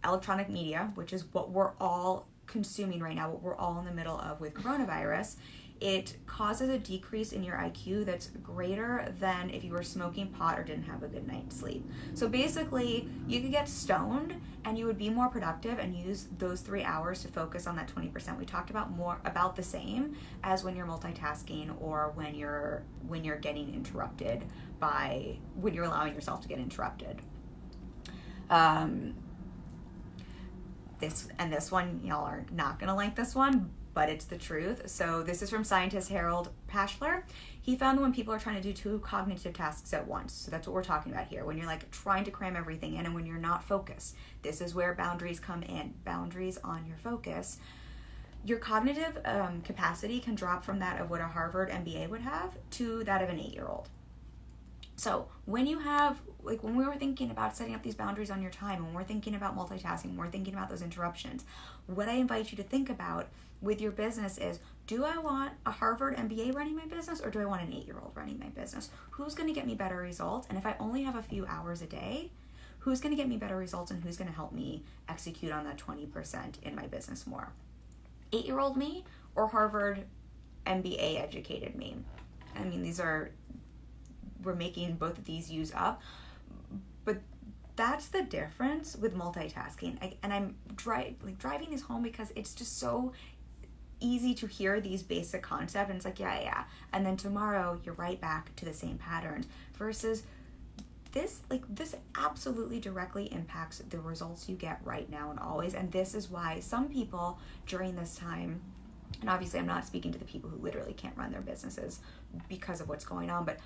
Speaker 1: electronic media, which is what we're all consuming right now, what we're all in the middle of with coronavirus, it causes a decrease in your IQ that's greater than if you were smoking pot or didn't have a good night's sleep. So basically, you could get stoned and you would be more productive and use those 3 hours to focus on that 20% we talked about, more about the same as when you're multitasking or when you're getting interrupted when you're allowing yourself to get interrupted. This one, y'all are not gonna like this one, but it's the truth. So this is from scientist Harold Pashler. He found that when people are trying to do 2 cognitive tasks at once, so that's what we're talking about here, when you're like trying to cram everything in and when you're not focused, this is where boundaries come in, boundaries on your focus. Your cognitive capacity can drop from that of what a Harvard MBA would have to that of an 8-year-old. So when we were thinking about setting up these boundaries on your time, when we're thinking about multitasking, when we're thinking about those interruptions, what I invite you to think about with your business is, do I want a Harvard MBA running my business or do I want an 8-year-old running my business? Who's going to get me better results? And if I only have a few hours a day, who's going to get me better results and who's going to help me execute on that 20% in my business more? 8-year-old me or Harvard MBA educated me? I mean, we're making both of these use up, but that's the difference with multitasking. And I'm driving this home because it's just so easy to hear these basic concepts and it's like, yeah. And then tomorrow you're right back to the same patterns versus this absolutely directly impacts the results you get right now and always. And this is why some people during this time, and obviously I'm not speaking to the people who literally can't run their businesses because of what's going on, but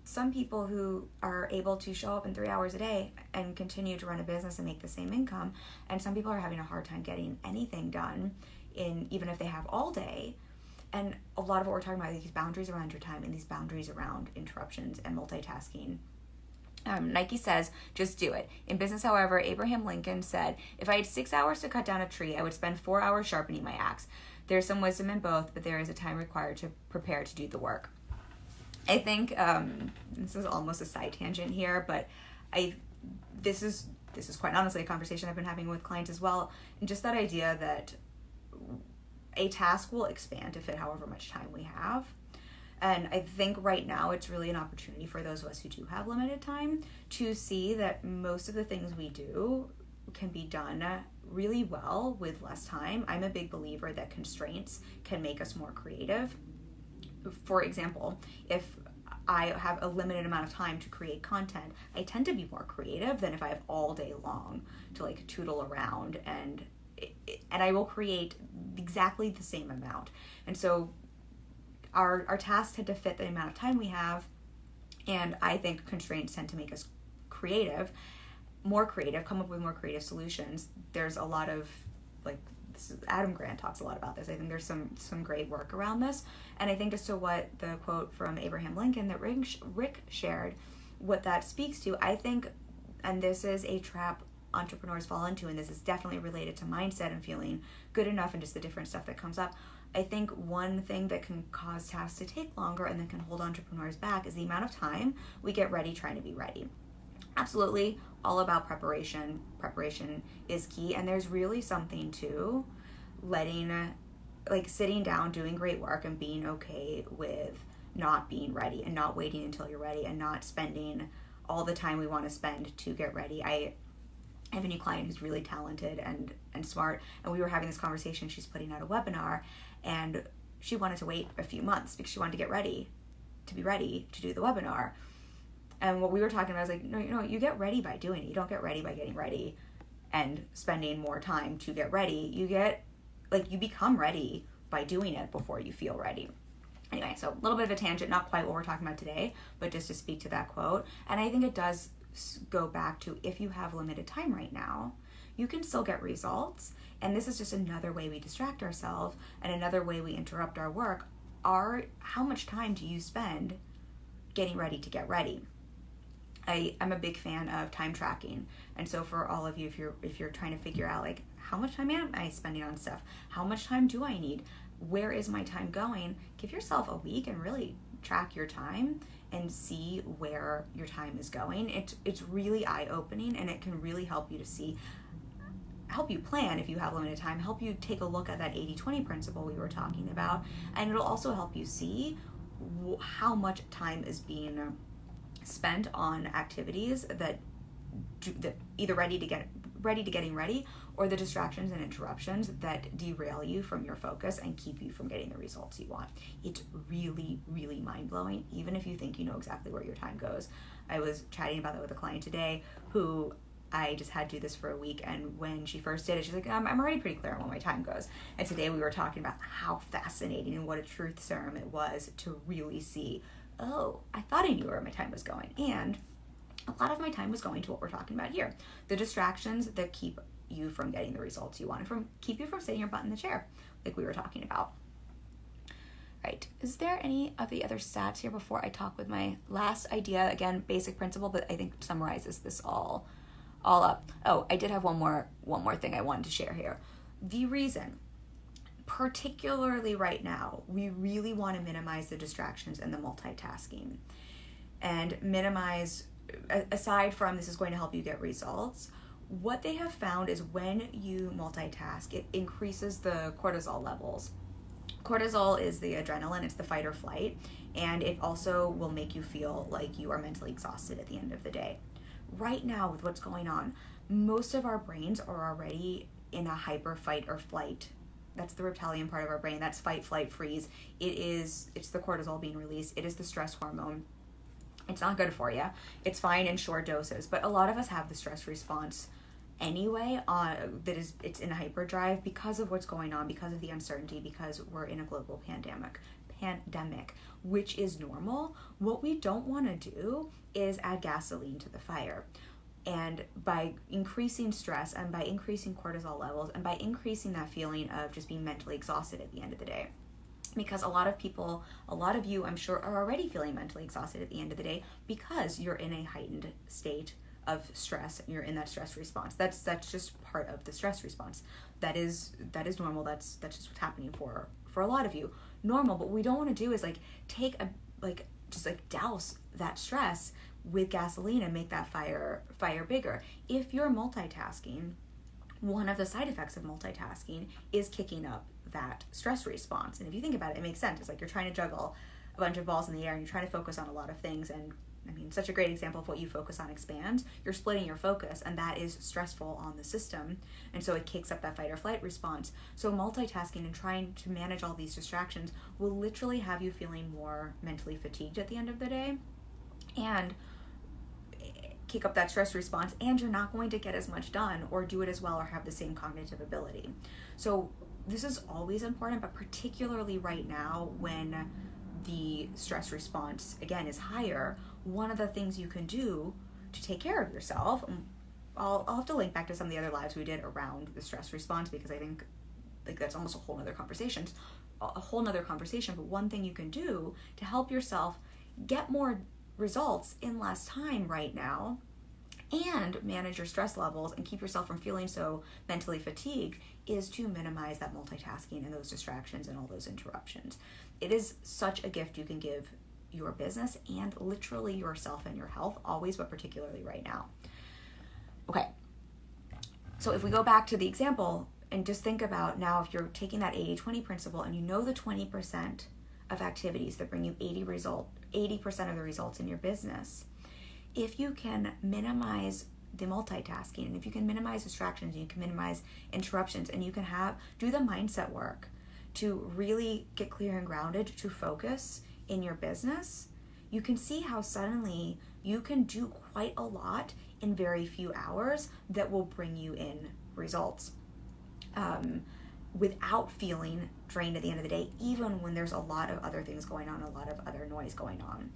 Speaker 1: some people who are able to show up in 3 hours a day and continue to run a business and make the same income, and some people are having a hard time getting anything done even if they have all day. And a lot of what we're talking about, these boundaries around your time and these boundaries around interruptions and multitasking. Nike says, just do it. In business, however, Abraham Lincoln said, if I had 6 hours to cut down a tree, I would spend 4 hours sharpening my axe. There's some wisdom in both, but there is a time required to prepare to do the work. I think this is almost a side tangent here, but this is quite honestly a conversation I've been having with clients as well, and just that idea that a task will expand to fit however much time we have. And I think right now it's really an opportunity for those of us who do have limited time to see that most of the things we do can be done really well with less time. I'm a big believer that constraints can make us more creative. For example, if I have a limited amount of time to create content, I tend to be more creative than if I have all day long to like tootle around, and I will create exactly the same amount. And so our tasks tend to fit the amount of time we have, and I think constraints tend to make us more creative, come up with more creative solutions. There's a lot of Adam Grant talks a lot about this. I think there's some great work around this. And I think just to what the quote from Abraham Lincoln that Rick shared, what that speaks to, I think, and this is a trap entrepreneurs fall into, and this is definitely related to mindset and feeling good enough and just the different stuff that comes up. I think one thing that can cause tasks to take longer and that can hold entrepreneurs back is the amount of time we get ready trying to be ready. Absolutely all about preparation. Preparation is key, and there's really something to sitting down, doing great work, and being okay with not being ready and not waiting until you're ready and not spending all the time we want to spend to get ready. I have a new client who's really talented and smart, and we were having this conversation. She's putting out a webinar, and she wanted to wait a few months because she wanted to get ready, to be ready to do the webinar. And what we were talking about is like, no, you get ready by doing it. You don't get ready by getting ready and spending more time to get ready. You become ready by doing it before you feel ready. Anyway, so a little bit of a tangent, not quite what we're talking about today, but just to speak to that quote. And I think it does go back to, if you have limited time right now, you can still get results. And this is just another way we distract ourselves and another way we interrupt our work. How much time do you spend getting ready to get ready? I'm a big fan of time tracking. And so for all of you, if you're trying to figure out like, how much time am I spending on stuff? How much time do I need? Where is my time going? Give yourself a week and really track your time and see where your time is going. It's really eye-opening, and it can really help you plan if you have limited time, help you take a look at that 80-20 principle we were talking about, and it'll also help you see how much time is being spent on activities that either ready to getting ready, or the distractions and interruptions that derail you from your focus and keep you from getting the results you want. It's really, really mind-blowing, even if you think you know exactly where your time goes. I was chatting about that with a client today who I just had to do this for a week, and when she first did it, she's like, I'm already pretty clear on where my time goes. And today we were talking about how fascinating and what a truth serum it was to really see, oh, I thought I knew where my time was going. And a lot of my time was going to what we're talking about here. The distractions that keep you from getting the results you want, and keep you from sitting your butt in the chair, like we were talking about. Right. Is there any of the other stats here before I talk with my last idea? Again, basic principle, but I think summarizes this all up. Oh, I did have one more thing I wanted to share here. The reason, particularly right now, we really want to minimize the distractions and the multitasking, and minimize, aside from this is going to help you get results, what they have found is when you multitask, it increases the cortisol levels. Cortisol is the adrenaline, it's the fight or flight, and it also will make you feel like you are mentally exhausted at the end of the day. Right now, with what's going on, most of our brains are already in a hyper fight or flight. That's the reptilian part of our brain. That's fight, flight, freeze. It's the cortisol being released. It is the stress hormone. It's not good for you. It's fine in short doses, but a lot of us have the stress response anyway, it's in hyperdrive because of what's going on, because of the uncertainty, because we're in a global pandemic, which is normal. What we don't want to do is add gasoline to the fire. And by increasing stress and by increasing cortisol levels and by increasing that feeling of just being mentally exhausted at the end of the day, because a lot of you, I'm sure, are already feeling mentally exhausted at the end of the day because you're in a heightened state of stress. You're in that stress response. That's just part of the stress response. That is normal. That's just what's happening for a lot of you. Normal, but what we don't want to do is douse that stress with gasoline and make that fire bigger. If you're multitasking, one of the side effects of multitasking is kicking up that stress response. And if you think about it, it makes sense. It's like you're trying to juggle a bunch of balls in the air and you're trying to focus on a lot of things, and such a great example of what you focus on expands. You're splitting your focus, and that is stressful on the system. And so it kicks up that fight or flight response. So multitasking and trying to manage all these distractions will literally have you feeling more mentally fatigued at the end of the day and kick up that stress response, and you're not going to get as much done or do it as well or have the same cognitive ability. So this is always important, but particularly right now when the stress response, again, is higher, one of the things you can do to take care of yourself, I'll have to link back to some of the other lives we did around the stress response, because I think like that's almost a whole nother conversation, but one thing you can do to help yourself get more results in less time right now and manage your stress levels and keep yourself from feeling so mentally fatigued is to minimize that multitasking and those distractions and all those interruptions. It is such a gift you can give your business and literally yourself and your health, always, but particularly right now. Okay, so if we go back to the example and just think about now, if you're taking that 80-20 principle and you know the 20% of activities that bring you 80% of the results in your business, if you can minimize the multitasking, and if you can minimize distractions, and you can minimize interruptions, and you can do the mindset work to really get clear and grounded, to focus in your business, you can see how suddenly you can do quite a lot in very few hours that will bring you in results without feeling drained at the end of the day, even when there's a lot of other things going on, a lot of other noise going on.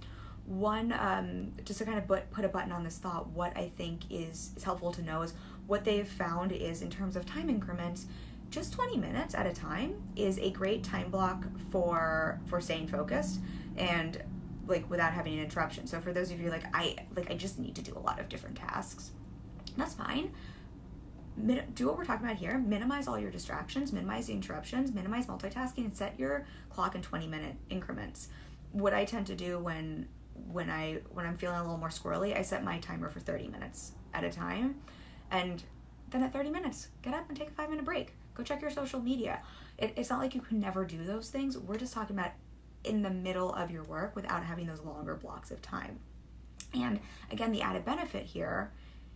Speaker 1: One, just to kind of put a button on this thought, what I think is helpful to know is what they've found is, in terms of time increments, just 20 minutes at a time is a great time block for staying focused and like without having an interruption. So for those of you I just need to do a lot of different tasks, that's fine. Do what we're talking about here. Minimize all your distractions, minimize the interruptions, minimize multitasking, and set your clock in 20-minute increments. What I tend to do when I'm feeling a little more squirrely, I set my timer for 30 minutes at a time, and then at 30 minutes, get up and take a 5-minute break. Go check your social media. It's not like you can never do those things. We're just talking about in the middle of your work without having those longer blocks of time. And again, the added benefit here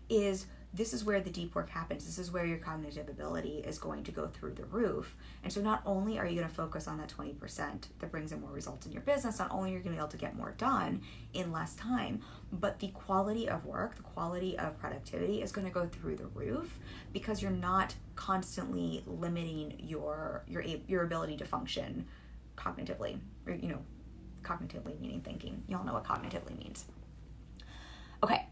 Speaker 1: is this is where the deep work happens. This is where your cognitive ability is going to go through the roof. And so not only are you going to focus on that 20% that brings in more results in your business, not only are you going to be able to get more done in less time, but the quality of work, the quality of productivity is going to go through the roof, because you're not constantly limiting your ability to function cognitively, or, cognitively meaning thinking. You all know what cognitively means. Okay.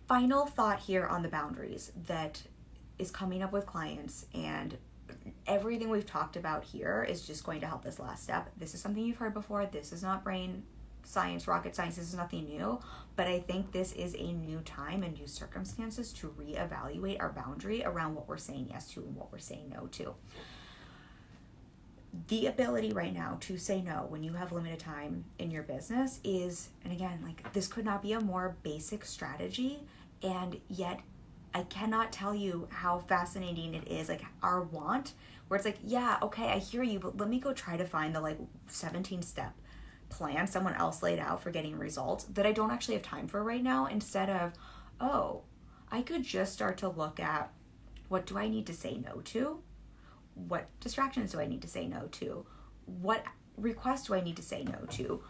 Speaker 1: Final thought here on the boundaries that is coming up with clients, and everything we've talked about here is just going to help this last step. This is something you've heard before. This is not brain science, rocket science. This is nothing new, but I think this is a new time and new circumstances to reevaluate our boundary around what we're saying yes to and what we're saying no to. The ability right now to say no when you have limited time in your business is, and again, this could not be a more basic strategy, and yet I cannot tell you how fascinating it is, our want, where it's yeah, okay, I hear you, but let me go try to find the 17-step plan someone else laid out for getting results that I don't actually have time for right now, instead of, oh, I could just start to look at, what do I need to say no to? What distractions do I need to say no to? What requests do I need to say no to?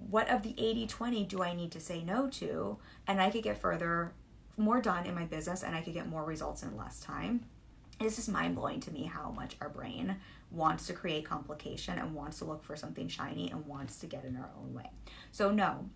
Speaker 1: What of the 80-20 do I need to say no to? And I could get more done in my business, and I could get more results in less time. It's just mind-blowing to me how much our brain wants to create complication and wants to look for something shiny and wants to get in our own way. So no,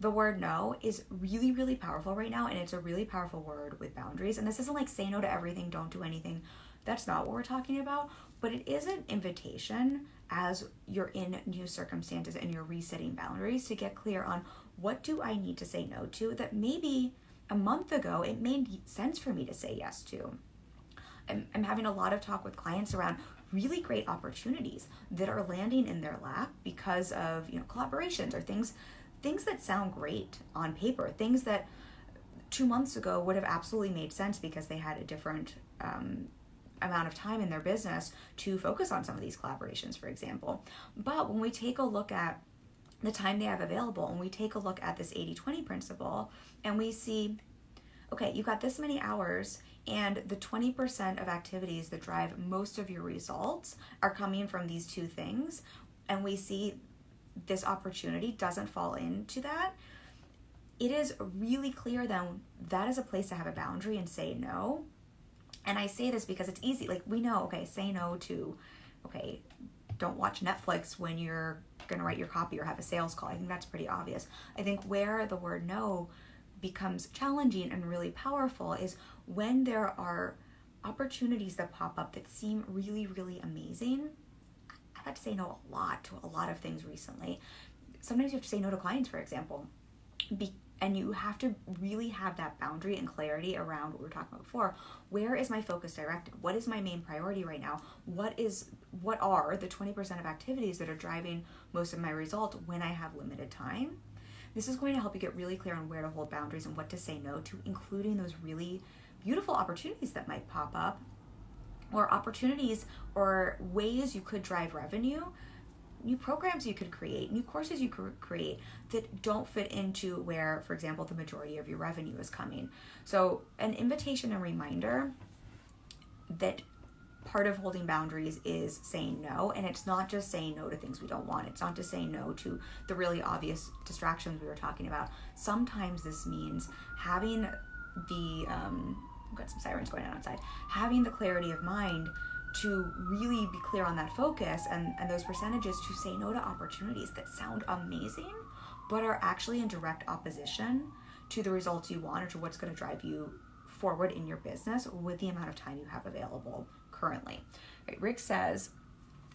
Speaker 1: the word no is really, really powerful right now, and it's a really powerful word with boundaries. And this isn't say no to everything, don't do anything. That's not what we're talking about, but it is an invitation as you're in new circumstances and you're resetting boundaries to get clear on, what do I need to say no to that maybe a month ago it made sense for me to say yes to. I'm having a lot of talk with clients around really great opportunities that are landing in their lap because of collaborations or things that sound great on paper, things that 2 months ago would have absolutely made sense because they had a different amount of time in their business to focus on some of these collaborations, for example. But when we take a look at the time they have available, and we take a look at this 80-20 principle, and we see, okay, you got this many hours, and the 20% of activities that drive most of your results are coming from these two things, and we see this opportunity doesn't fall into that. It is really clear then that is a place to have a boundary and say no. And I say this because it's easy. Like, we know, okay, say no to, okay, don't watch Netflix when you're going to write your copy or have a sales call. I think that's pretty obvious. I think where the word no becomes challenging and really powerful is when there are opportunities that pop up that seem really, really amazing. I've had to say no a lot to a lot of things recently. Sometimes you have to say no to clients, for example. And you have to really have that boundary and clarity around what we were talking about before. Where is my focus directed? What is my main priority right now? What are the 20% of activities that are driving most of my results when I have limited time? This is going to help you get really clear on where to hold boundaries and what to say no to, including those really beautiful opportunities that might pop up, or opportunities or ways you could drive revenue, new programs you could create, new courses you could create that don't fit into where, for example, the majority of your revenue is coming. So an invitation and reminder that part of holding boundaries is saying no, and it's not just saying no to things we don't want. It's not just saying no to the really obvious distractions we were talking about. Sometimes this means having the, I've got some sirens going on outside, having the clarity of mind to really be clear on that focus and those percentages to say no to opportunities that sound amazing, but are actually in direct opposition to the results you want or to what's going to drive you forward in your business with the amount of time you have available currently. Right, Rick says,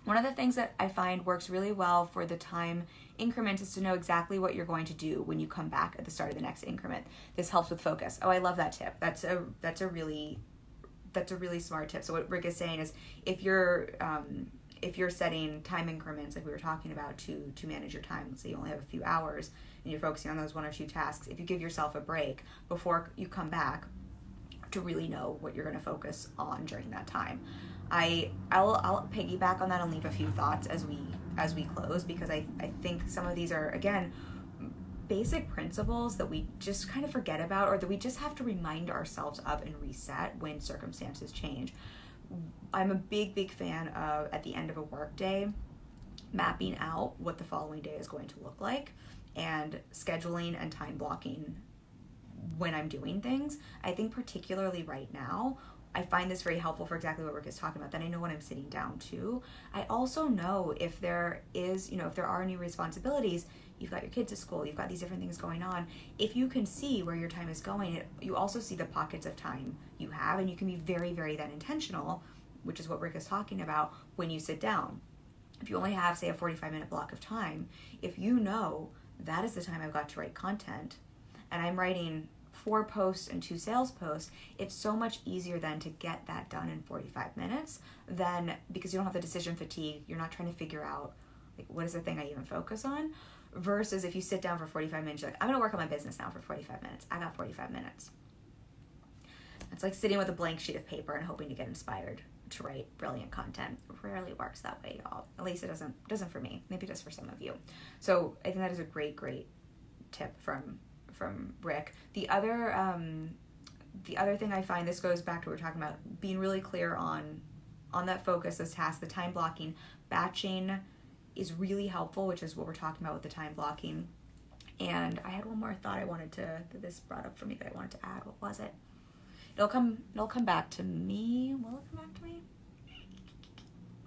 Speaker 1: one of the things that I find works really well for the time increment is to know exactly what you're going to do when you come back at the start of the next increment. This helps with focus. Oh, I love that tip. That's a really smart tip. So what Rick is saying is, if you're setting time increments, like we were talking about, to manage your time, let's say you only have a few hours and you're focusing on those one or two tasks, if you give yourself a break before you come back to really know what you're going to focus on during that time. I'll piggyback on that and leave a few thoughts as we close, because I think some of these are, again, basic principles that we just kind of forget about, or that we just have to remind ourselves of and reset when circumstances change. I'm a big fan of, at the end of a workday, mapping out what the following day is going to look like and scheduling and time blocking when I'm doing things. I think particularly right now, I find this very helpful for exactly what Rick is talking about, that I know when I'm sitting down too. I also know if there is, if there are new responsibilities, you've got your kids at school, you've got these different things going on. If you can see where your time is going, you also see the pockets of time you have, and you can be very, very then intentional, which is what Rick is talking about, when you sit down. If you only have, say, a 45-minute block of time, if you know that is the time I've got to write content, and I'm writing 4 posts and 2 sales posts, it's so much easier then to get that done in 45 minutes than, because you don't have the decision fatigue, you're not trying to figure out, like, what is the thing I even focus on, versus if you sit down for 45 minutes, you're like, I'm going to work on my business now for 45 minutes. I got 45 minutes. It's like sitting with a blank sheet of paper and hoping to get inspired to write brilliant content. It rarely works that way, y'all. At least it doesn't for me. Maybe it does for some of you. So I think that is a great tip from Rick. The other thing I find, this goes back to what we're talking about, being really clear on that focus, those tasks, the time blocking, batching is really helpful, which is what we're talking about with the time blocking. And I had one more thought that this brought up for me that I wanted to add. What was it? It'll come back to me. Will it come back to me?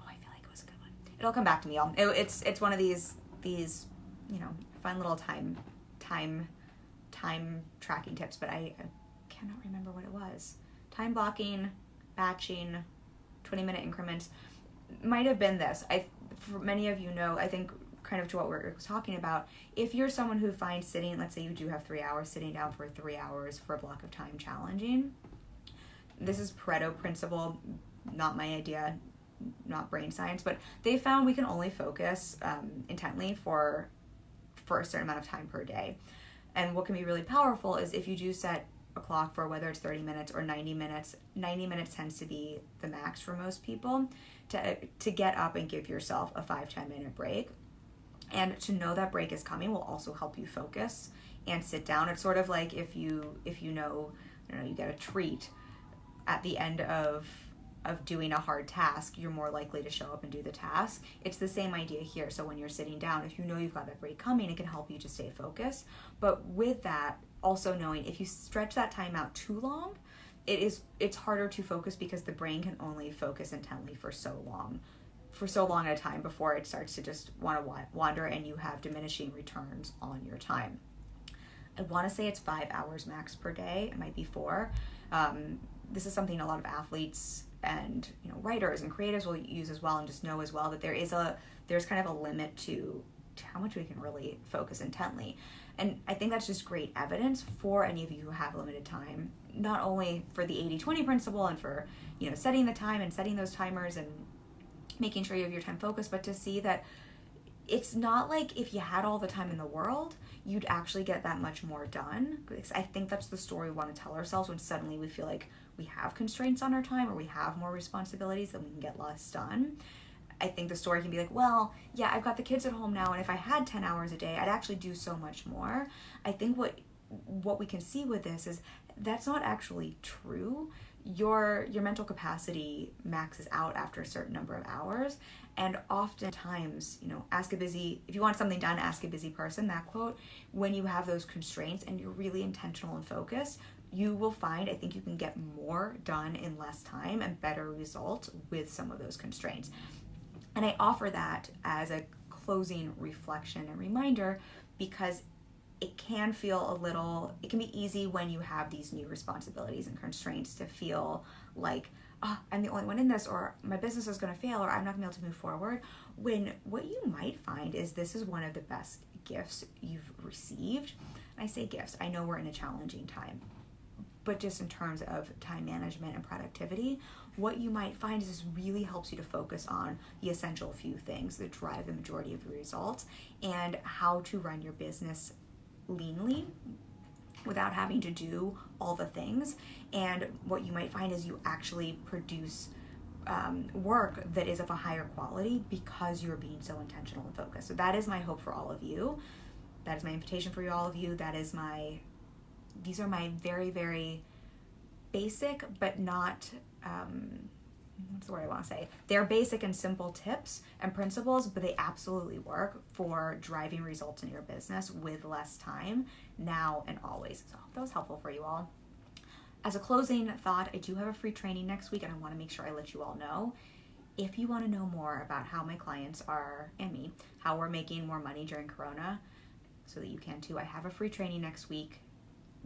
Speaker 1: Oh, I feel like it was a good one. It'll come back to me, y'all. It's one of these fun little time tracking tips, but I cannot remember what it was. Time blocking, batching, 20-minute increments. Might have been this. For many of you know, I think, kind of to what we're talking about, if you're someone who finds sitting, let's say you do have 3 hours, sitting down for 3 hours for a block of time challenging, this is Pareto principle, not my idea, not brain science, but they found we can only focus intently for a certain amount of time per day. And what can be really powerful is if you do set a clock for whether it's 30 minutes or 90 minutes, 90 minutes tends to be the max for most people, to get up and give yourself a 5-10 minute break. And to know that break is coming will also help you focus and sit down. It's sort of like if you know, I don't know, you get a treat at the end of doing a hard task, you're more likely to show up and do the task. It's the same idea here. So when you're sitting down, if you know you've got that break coming, it can help you to stay focused. But with that, also knowing if you stretch that time out too long, it's harder to focus because the brain can only focus intently for so long at a time before it starts to just want to wander and you have diminishing returns on your time. I want to say it's 5 hours max per day. It might be 4. This is something a lot of athletes and writers and creatives will use as well, and just know as well that there's kind of a limit to how much we can really focus intently. And I think that's just great evidence for any of you who have limited time, not only for the 80-20 principle and for setting the time and setting those timers and making sure you have your time focused, but to see that it's not like if you had all the time in the world, you'd actually get that much more done. Because I think that's the story we want to tell ourselves when suddenly we feel like we have constraints on our time or we have more responsibilities, then we can get less done. I think the story can be like, well, yeah, I've got the kids at home now, and if I had 10 hours a day, I'd actually do so much more. I think what we can see with this is that's not actually true. Your mental capacity maxes out after a certain number of hours, and oftentimes, if you want something done, ask a busy person, that quote. When you have those constraints and you're really intentional and focused, you will find, I think you can get more done in less time and better results with some of those constraints. And I offer that as a closing reflection and reminder because it can be easy when you have these new responsibilities and constraints to feel like, I'm the only one in this, or my business is going to fail, or I'm not going to be able to move forward. When what you might find is this is one of the best gifts you've received. And I say gifts, I know we're in a challenging time, but just in terms of time management and productivity, what you might find is this really helps you to focus on the essential few things that drive the majority of your results and how to run your business leanly without having to do all the things. And what you might find is you actually produce work that is of a higher quality because you're being so intentional and focused. So that is my hope for all of you. That is my invitation for all of you. These are my very, very basic, but not, what's the word I want to say? They're basic and simple tips and principles, but they absolutely work for driving results in your business with less time now and always. So I hope that was helpful for you all. As a closing thought, I do have a free training next week, and I want to make sure I let you all know. If you want to know more about how my clients are, and me, how we're making more money during Corona, so that you can too, I have a free training next week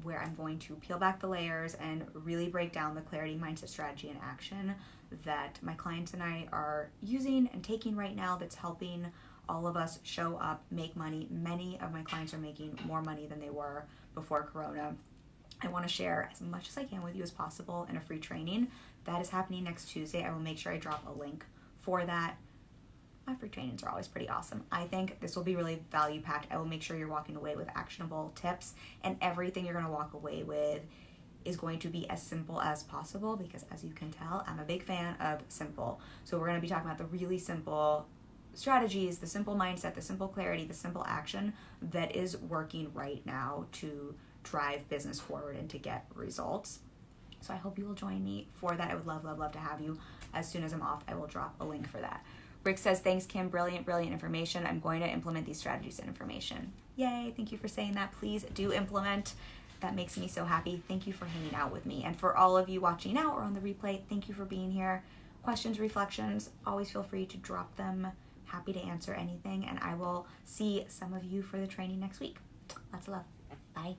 Speaker 1: where I'm going to peel back the layers and really break down the clarity, mindset, strategy, and action that my clients and I are using and taking right now that's helping all of us show up, make money. Many of my clients are making more money than they were before Corona. I want to share as much as I can with you as possible in a free training. That is happening next Tuesday. I will make sure I drop a link for that. My free trainings are always pretty awesome. I think this will be really value packed. I will make sure you're walking away with actionable tips, and everything you're going to walk away with is going to be as simple as possible because, as you can tell, I'm a big fan of simple. So we're going to be talking about the really simple strategies, the simple mindset, the simple clarity, the simple action that is working right now to drive business forward and to get results. So I hope you will join me for that. I would love, love, love to have you. As soon as I'm off, I will drop a link for that. Rick says, thanks, Kim. Brilliant, brilliant information. I'm going to implement these strategies and information. Yay. Thank you for saying that. Please do implement. That makes me so happy. Thank you for hanging out with me. And for all of you watching now or on the replay, thank you for being here. Questions, reflections, always feel free to drop them. Happy to answer anything. And I will see some of you for the training next week. Lots of love. Bye.